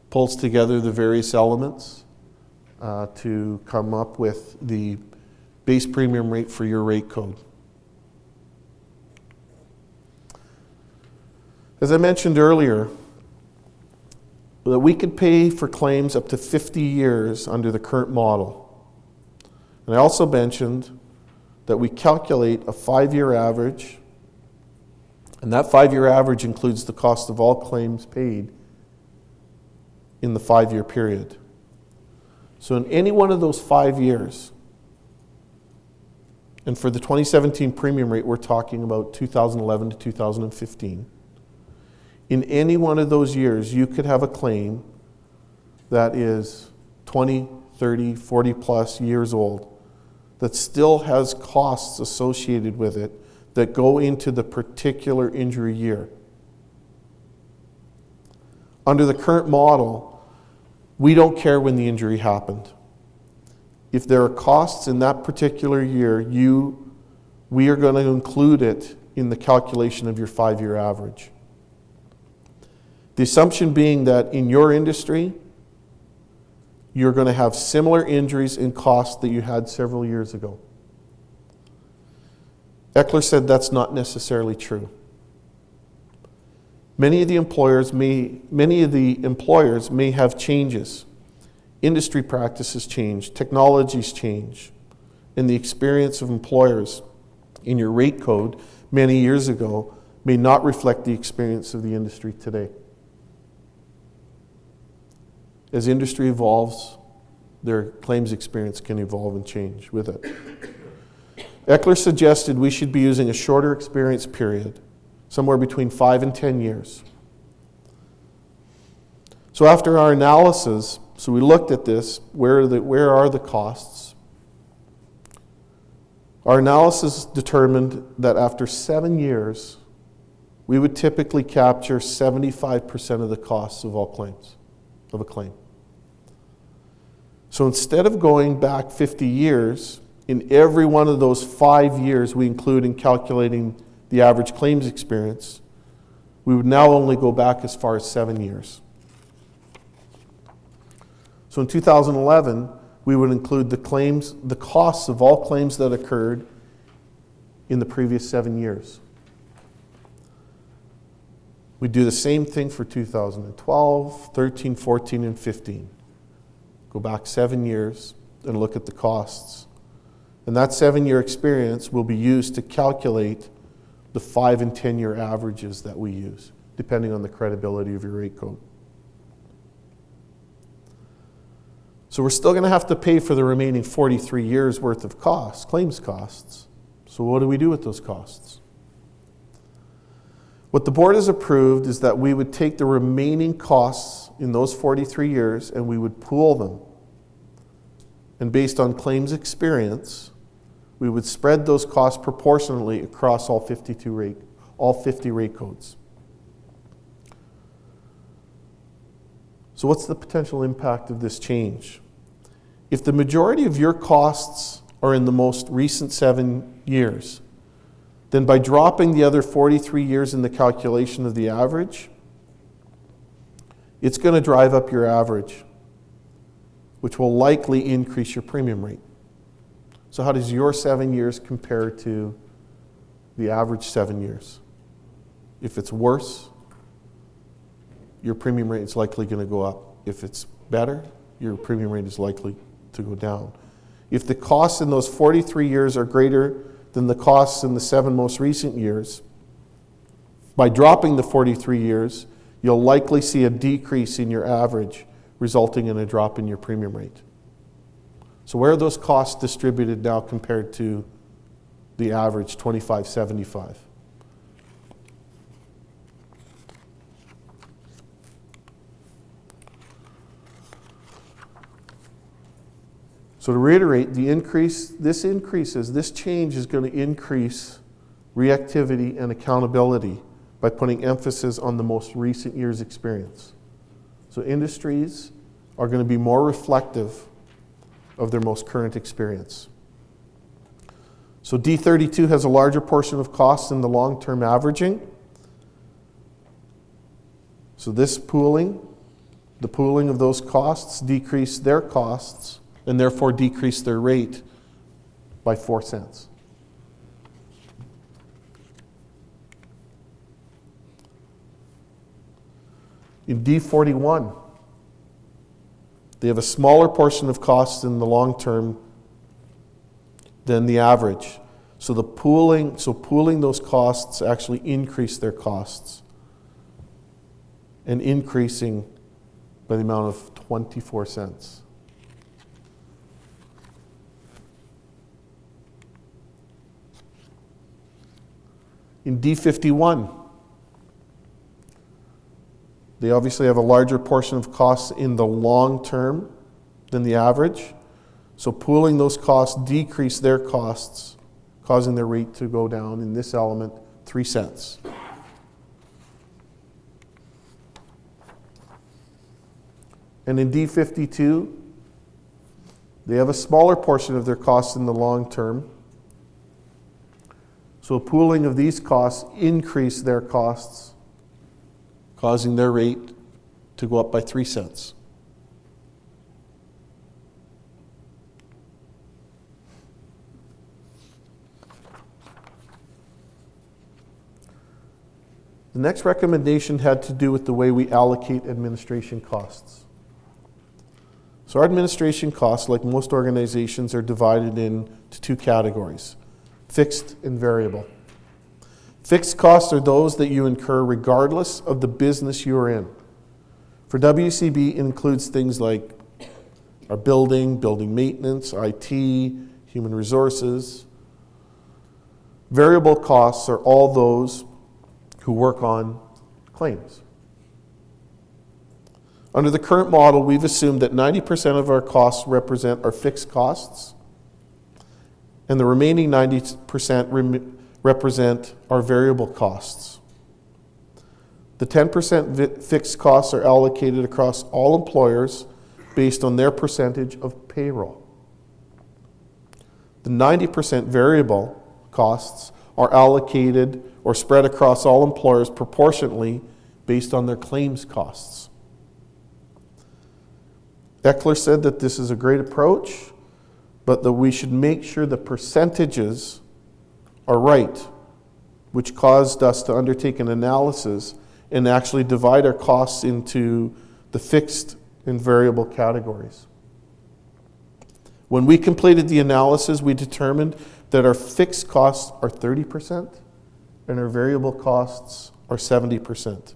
pulls together the various elements to come up with the base premium rate for your rate code. As I mentioned earlier, that we could pay for claims up to 50 years under the current model. And I also mentioned that we calculate a 5-year average, and that 5-year average includes the cost of all claims paid in the 5-year period. So in any one of those 5 years, and for the 2017 premium rate, we're talking about 2011 to 2015, in any one of those years, you could have a claim that is 20, 30, 40 plus years old that still has costs associated with it that go into the particular injury year. Under the current model, we don't care when the injury happened. If there are costs in that particular year, we are going to include it in the calculation of your 5-year average. The assumption being that in your industry, you're going to have similar injuries and costs that you had several years ago. Eckler said that's not necessarily true. Many of the employers may have changes. Industry practices change, technologies change, and the experience of employers in your rate code many years ago may not reflect the experience of the industry today. As industry evolves, their claims experience can evolve and change with it. Eckler suggested we should be using a shorter experience period, somewhere between 5 and 10 years. So after our analysis, so we looked at this, where are the costs? Our analysis determined that after 7 years, we would typically capture 75% of the costs of all claims, of a claim. So instead of going back 50 years, in every one of those 5 years we include in calculating the average claims experience, we would now only go back as far as 7 years. So in 2011, we would include the costs of all claims that occurred in the previous 7 years. We do the same thing for 2012, 13, 14, and 15. Go back 7 years and look at the costs. And that 7-year experience will be used to calculate the 5 and 10-year averages that we use, depending on the credibility of your rate code. So we're still going to have to pay for the remaining 43 years worth of costs, claims costs. So what do we do with those costs? What the board has approved is that we would take the remaining costs in those 43 years and we would pool them. And based on claims experience, we would spread those costs proportionally across all 50 rate codes. So what's the potential impact of this change? If the majority of your costs are in the most recent 7 years, then by dropping the other 43 years in the calculation of the average, it's going to drive up your average, which will likely increase your premium rate. So how does your 7 years compare to the average 7 years? If it's worse, your premium rate is likely going to go up. If it's better, your premium rate is likely to go down. If the costs in those 43 years are greater than the costs in the 7 most recent years, by dropping the 43 years, you'll likely see a decrease in your average, resulting in a drop in your premium rate. So where are those costs distributed now compared to the average 25.75? So to reiterate, this change is going to increase reactivity and accountability by putting emphasis on the most recent year's experience. So industries are going to be more reflective of their most current experience. So D32 has a larger portion of costs in the long-term averaging. So this pooling, the pooling of those costs, decrease their costs and therefore decrease their rate by 4 cents. In D41, they have a smaller portion of costs in the long term than the average. So pooling those costs actually increase their costs, and increasing by the amount of 24 cents. In D51, they obviously have a larger portion of costs in the long term than the average. So pooling those costs decrease their costs, causing their rate to go down in this element 3 cents. And in D52, they have a smaller portion of their costs in the long term. So pooling of these costs increase their costs, causing their rate to go up by 3 cents. The next recommendation had to do with the way we allocate administration costs. So our administration costs, like most organizations, are divided into 2 categories: fixed and variable. Fixed costs are those that you incur regardless of the business you are in. For WCB, it includes things like our building maintenance, IT, human resources. Variable costs are all those who work on claims. Under the current model, we've assumed that 90% of our costs represent our fixed costs, and the remaining 90% represent our variable costs. The 10% fixed costs are allocated across all employers based on their percentage of payroll. The 90% variable costs are allocated or spread across all employers proportionately based on their claims costs. Eckler said that this is a great approach, but that we should make sure the percentages are right, which caused us to undertake an analysis and actually divide our costs into the fixed and variable categories. When we completed the analysis, we determined that our fixed costs are 30% and our variable costs are 70%.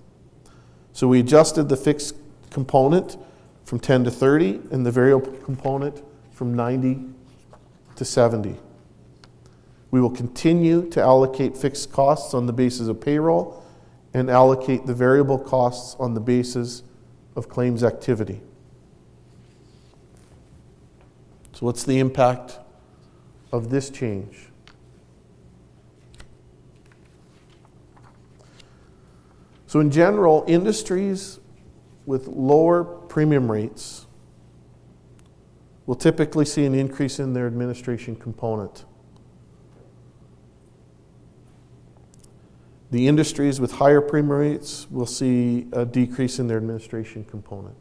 So we adjusted the fixed component from 10 to 30 and the variable component from 90 to 70. We will continue to allocate fixed costs on the basis of payroll and allocate the variable costs on the basis of claims activity. So what's the impact of this change? So in general, industries with lower premium rates will typically see an increase in their administration component. The industries with higher premium rates will see a decrease in their administration component.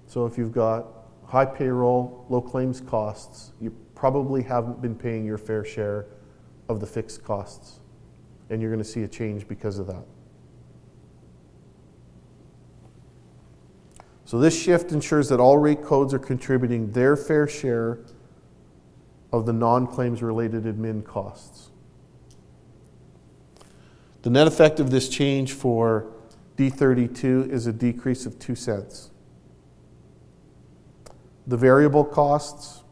So if you've got high payroll, low claims costs, you probably haven't been paying your fair share of the fixed costs, and you're going to see a change because of that. So this shift ensures that all rate codes are contributing their fair share of the non-claims related admin costs. The net effect of this change for D32 is a decrease of 2 cents. The variable costs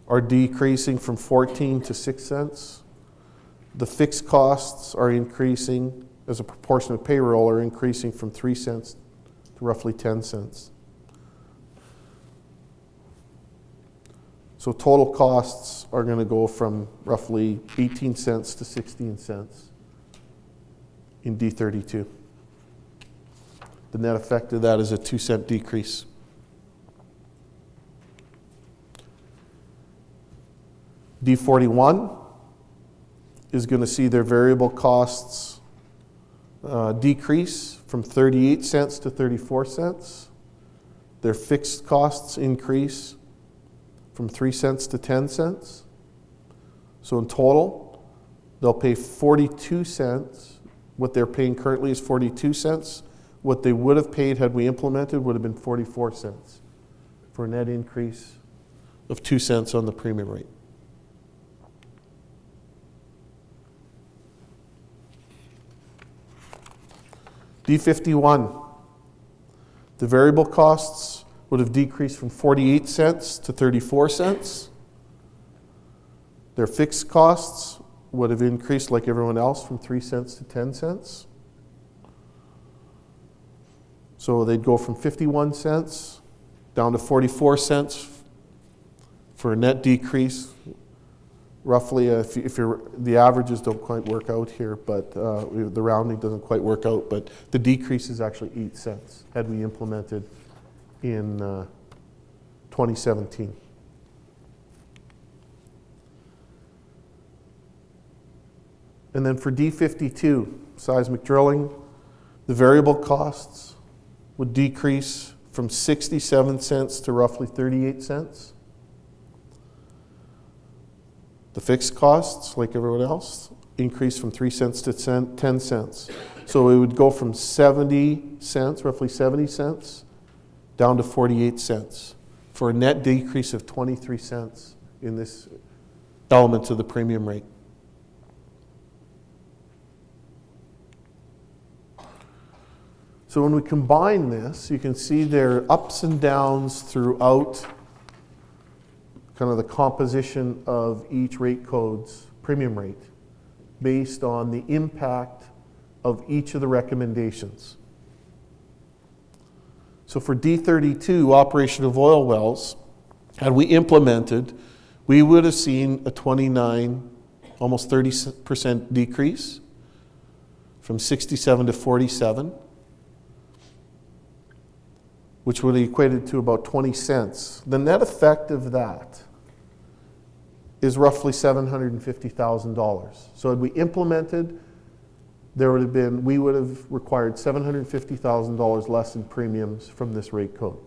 are decreasing from 14 to 6 cents. The fixed costs are increasing as a proportion of payroll are increasing from 3 cents to roughly 10 cents. So total costs are going to go from roughly 18 cents to 16 cents in D32. The net effect of that is a 2 cent decrease. D41 is going to see their variable costs decrease from 38 cents to 34 cents. Their fixed costs increase from 3 cents to 10 cents. So in total, they'll pay 42 cents. What they're paying currently is 42 cents. What they would have paid had we implemented would have been 44 cents for a net increase of 2 cents on the premium rate. D51, the variable costs would have decreased from 48 cents to 34 cents. Their fixed costs would have increased like everyone else from 3 cents to 10 cents. So they'd go from 51 cents down to 44 cents for a net decrease. Roughly, the averages don't quite work out here, but the rounding doesn't quite work out, but the decrease is actually 8 cents had we implemented in 2017. And then for D52, seismic drilling, the variable costs would decrease from 67 cents to roughly 38 cents. The fixed costs, like everyone else, increase from 3 cents to 10 cents. So it would go from 70 cents, roughly 70 cents, down to 48 cents for a net decrease of 23 cents in this element of the premium rate. So when we combine this, you can see there are ups and downs throughout kind of the composition of each rate code's premium rate based on the impact of each of the recommendations. So for D32, operation of oil wells, had we implemented, we would have seen a 29, almost 30% decrease from 67 to 47, which would have equated to about 20 cents. The net effect of that is roughly $750,000. So had we implemented, we would have required $750,000 less in premiums from this rate code.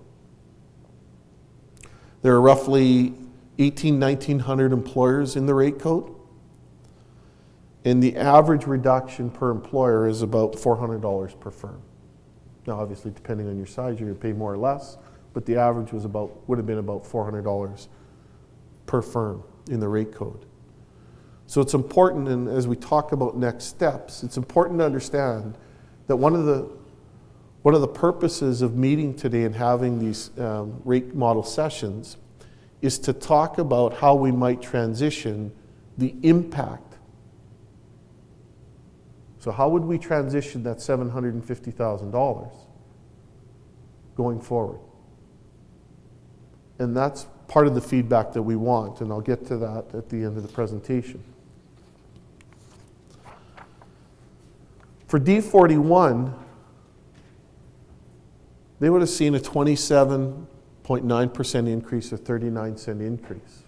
There are roughly 1,900 employers in the rate code, and the average reduction per employer is about $400 per firm. Now, obviously, depending on your size, you're going to pay more or less, but the average would have been about $400 per firm in the rate code. So it's important, and as we talk about next steps, it's important to understand that one of the purposes of meeting today and having these rate model sessions is to talk about how we might transition the impact. So how would we transition that $750,000 going forward? And that's part of the feedback that we want, and I'll get to that at the end of the presentation. For D41, they would have seen a 27.9% increase or 39-cent increase.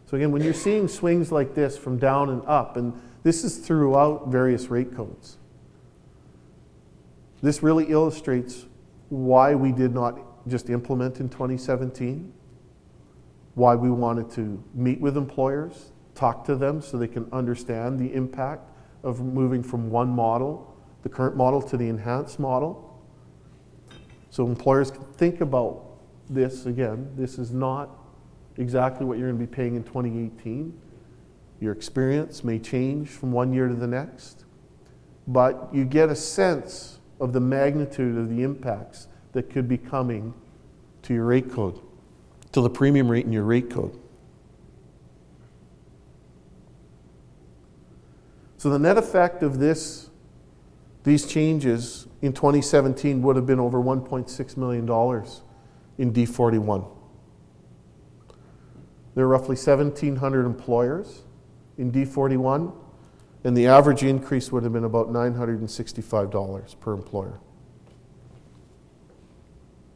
So again, when you're seeing swings like this from down and up, and this is throughout various rate codes, this really illustrates why we did not just implement in 2017, why we wanted to meet with employers, talk to them so they can understand the impact of moving from one model, the current model, to the enhanced model. So employers can think about this again. This is not exactly what you're going to be paying in 2018. Your experience may change from one year to the next, but you get a sense of the magnitude of the impacts that could be coming to your rate code, to the premium rate in your rate code. So the net effect of these changes in 2017 would have been over $1.6 million in D41. There are roughly 1,700 employers in D41, and the average increase would have been about $965 per employer.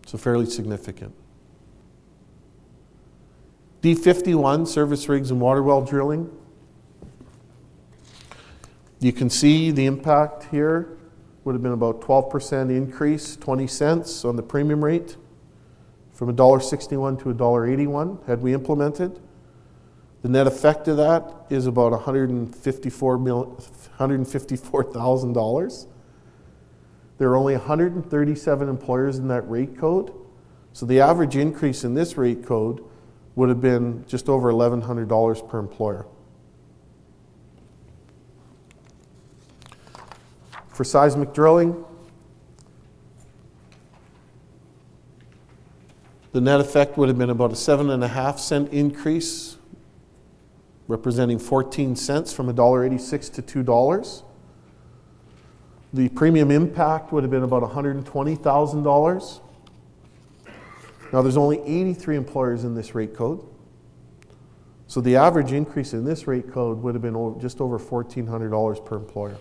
So fairly significant. D51, service rigs and water well drilling. You can see the impact here would have been about 12% increase, 20 cents on the premium rate, from $1.61 to $1.81 had we implemented. The net effect of that is about $154,000. There are only 137 employers in that rate code, so the average increase in this rate code would have been just over $1,100 per employer. For seismic drilling, the net effect would have been about a 7.5 cent increase, representing 14 cents from $1.86 to $2. The premium impact would have been about $120,000. Now there's only 83 employers in this rate code, so the average increase in this rate code would have been just over $1,400 per employer.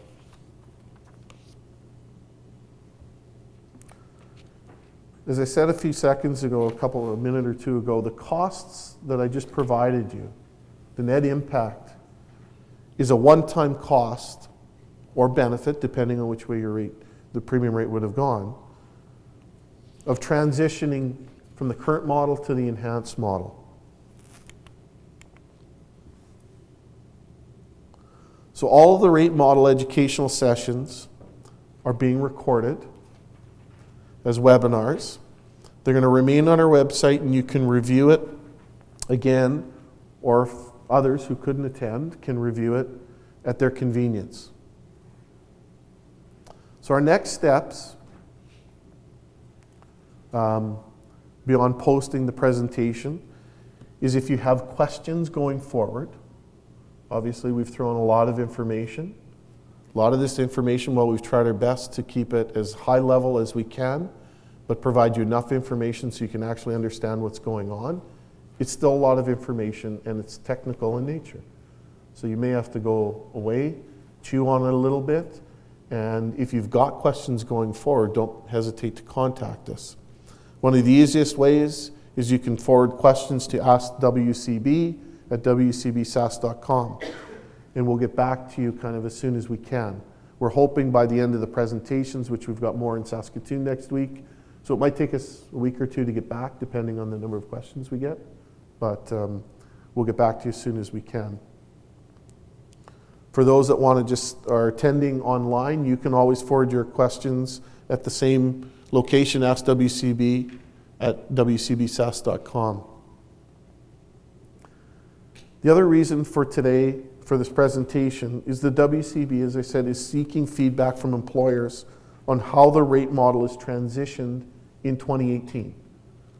As I said a few seconds ago, a minute or two ago, the costs that I just provided you, the net impact, is a one-time cost or benefit, depending on which way the premium rate would have gone, of transitioning from the current model to the enhanced model. So all of the rate model educational sessions are being recorded as webinars. They're going to remain on our website, and you can review it again, or if others who couldn't attend can review it at their convenience. So our next steps, beyond posting the presentation, is if you have questions going forward. Obviously, we've thrown a lot of information. A lot of this information, well, we've tried our best to keep it as high level as we can, but provide you enough information so you can actually understand what's going on. It's still a lot of information, and it's technical in nature. So you may have to go away, chew on it a little bit, and if you've got questions going forward, don't hesitate to contact us. One of the easiest ways is you can forward questions to Ask WCB at wcbsas.com, and we'll get back to you kind of as soon as we can. We're hoping by the end of the presentations, which we've got more in Saskatoon next week, so it might take us a week or two to get back, depending on the number of questions we get, but we'll get back to you as soon as we can. For those that are attending online, you can always forward your questions at the same location, Ask WCB at wcbsas.com. The other reason for today, for this presentation, is the WCB, as I said, is seeking feedback from employers on how the rate model is transitioned in 2018.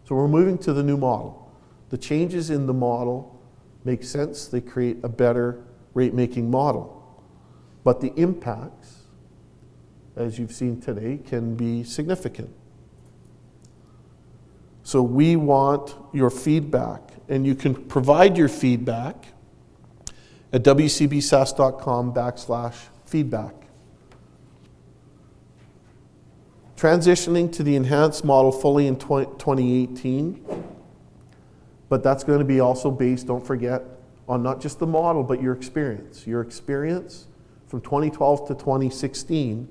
So we're moving to the new model. The changes in the model make sense. They create a better rate-making model. But the impacts, as you've seen today, can be significant. So we want your feedback, and you can provide your feedback at wcbsas.com/feedback. Transitioning to the enhanced model fully in 2018, but that's going to be also based, don't forget, on not just the model, but your experience. Your experience from 2012 to 2016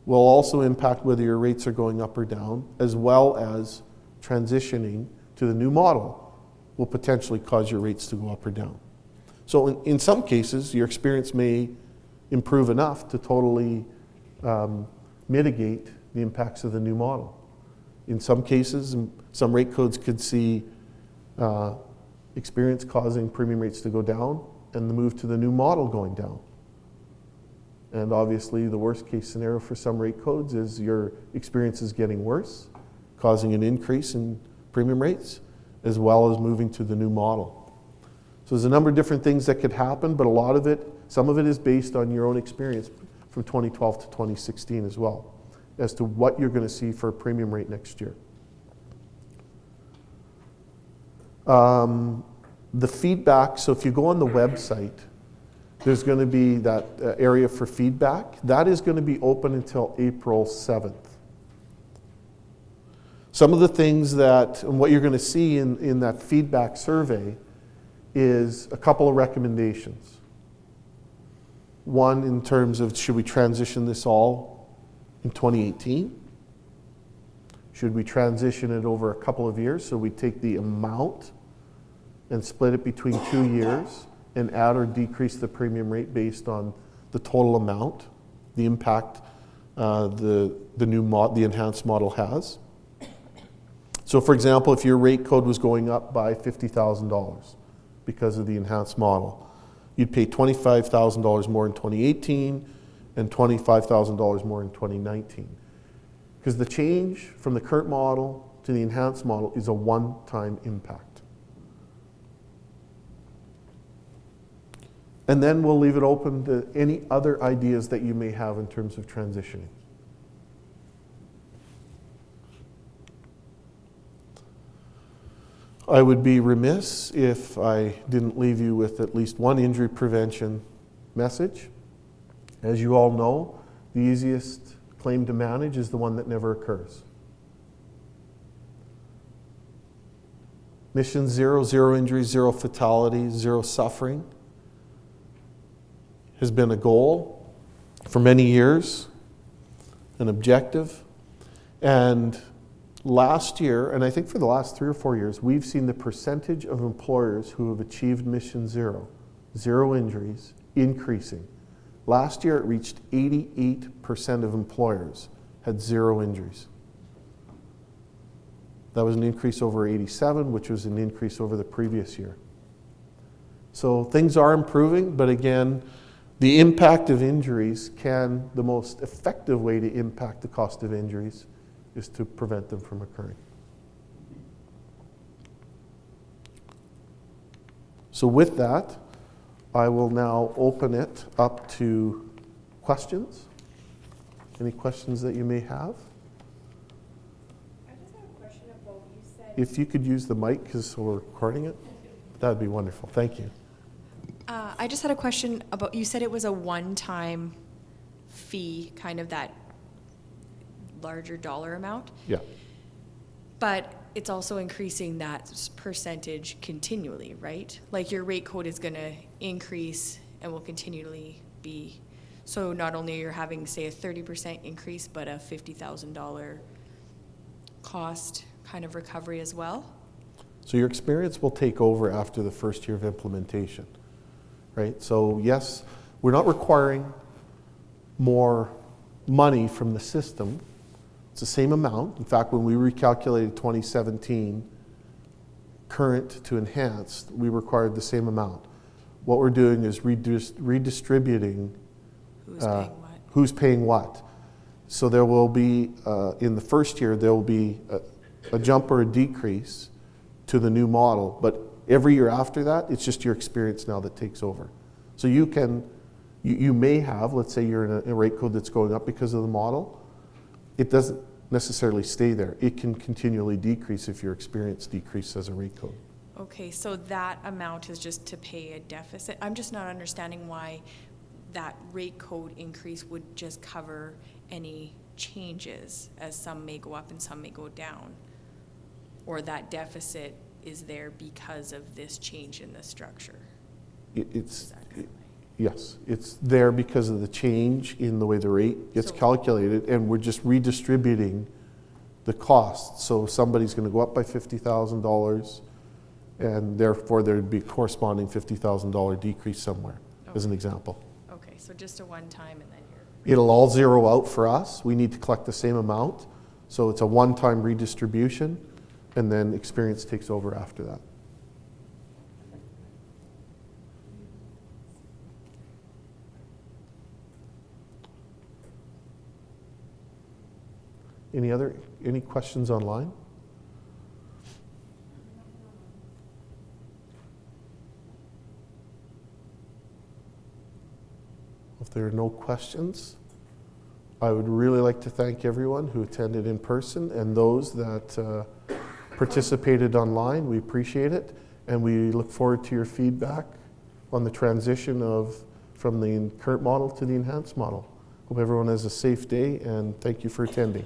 will also impact whether your rates are going up or down, as well as transitioning to the new model will potentially cause your rates to go up or down. So in some cases, your experience may improve enough to totally mitigate the impacts of the new model. In some cases, some rate codes could see experience causing premium rates to go down and the move to the new model going down. And obviously, the worst case scenario for some rate codes is your experience is getting worse, causing an increase in premium rates, as well as moving to the new model. So there's a number of different things that could happen, but a lot of it, some of it is based on your own experience from 2012 to 2016 as well, as to what you're going to see for a premium rate next year. The feedback, so if you go on the website, there's going to be that area for feedback. That is going to be open until April 7th. Some of the things that, and what you're going to see in that feedback survey is a couple of recommendations. One, in terms of should we transition this all in 2018? Should we transition it over a couple of years? So we take the amount and split it between 2 years and add or decrease the premium rate based on the total amount, the impact the enhanced model has. So for example, if your rate code was going up by $50,000 because of the enhanced model, you'd pay $25,000 more in 2018 and $25,000 more in 2019. Because the change from the current model to the enhanced model is a one-time impact. And then we'll leave it open to any other ideas that you may have in terms of transitioning. I would be remiss if I didn't leave you with at least one injury prevention message. As you all know, the easiest claim to manage is the one that never occurs. Mission zero, zero injuries, zero fatalities, zero suffering has been a goal for many years, an objective. And last year, and I think for the last 3 or 4 years, we've seen the percentage of employers who have achieved mission zero, zero injuries, increasing. Last year, it reached 88% of employers had zero injuries. That was an increase over 87, which was an increase over the previous year. So things are improving, but again, the impact of injuries the most effective way to impact the cost of injuries is to prevent them from occurring. So with that, I will now open it up to questions. Any questions that you may have? I just have a question about, you said... If you could use the mic, because we're recording it, that would be wonderful. Thank you. I just had a question about, you said it was a one-time fee, kind of that larger dollar amount. Yeah. But it's also increasing that percentage continually, right? Like your rate code is going to increase and will continually be. So not only you're having, say, a 30% increase, but a $50,000 cost kind of recovery as well? So your experience will take over after the first year of implementation, right? So yes, we're not requiring more money from the system. It's the same amount. In fact, when we recalculated 2017 current to enhanced, we required the same amount. What we're doing is redistributing who's paying what. So there will be, in the first year, there will be a jump or a decrease to the new model, but every year after that, it's just your experience now that takes over. So you may have, let's say you're in a rate code that's going up because of the model, it doesn't necessarily stay there. It can continually decrease if your experience decreases as a rate code. Okay, so that amount is just to pay a deficit. I'm just not understanding why that rate code increase would just cover any changes, as some may go up and some may go down. Or that deficit is there because of this change in the structure. Yes, it's there because of the change in the way the rate gets calculated, and we're just redistributing the costs. So somebody's going to go up by $50,000, and therefore there'd be a corresponding $50,000 decrease somewhere, as an example. Okay, so just a one time and then It'll all zero out for us. We need to collect the same amount. So it's a one-time redistribution, and then experience takes over after that. Any questions online? If there are no questions, I would really like to thank everyone who attended in person and those that participated online. We appreciate it, and we look forward to your feedback on the transition from the current model to the enhanced model. Hope everyone has a safe day, and thank you for attending.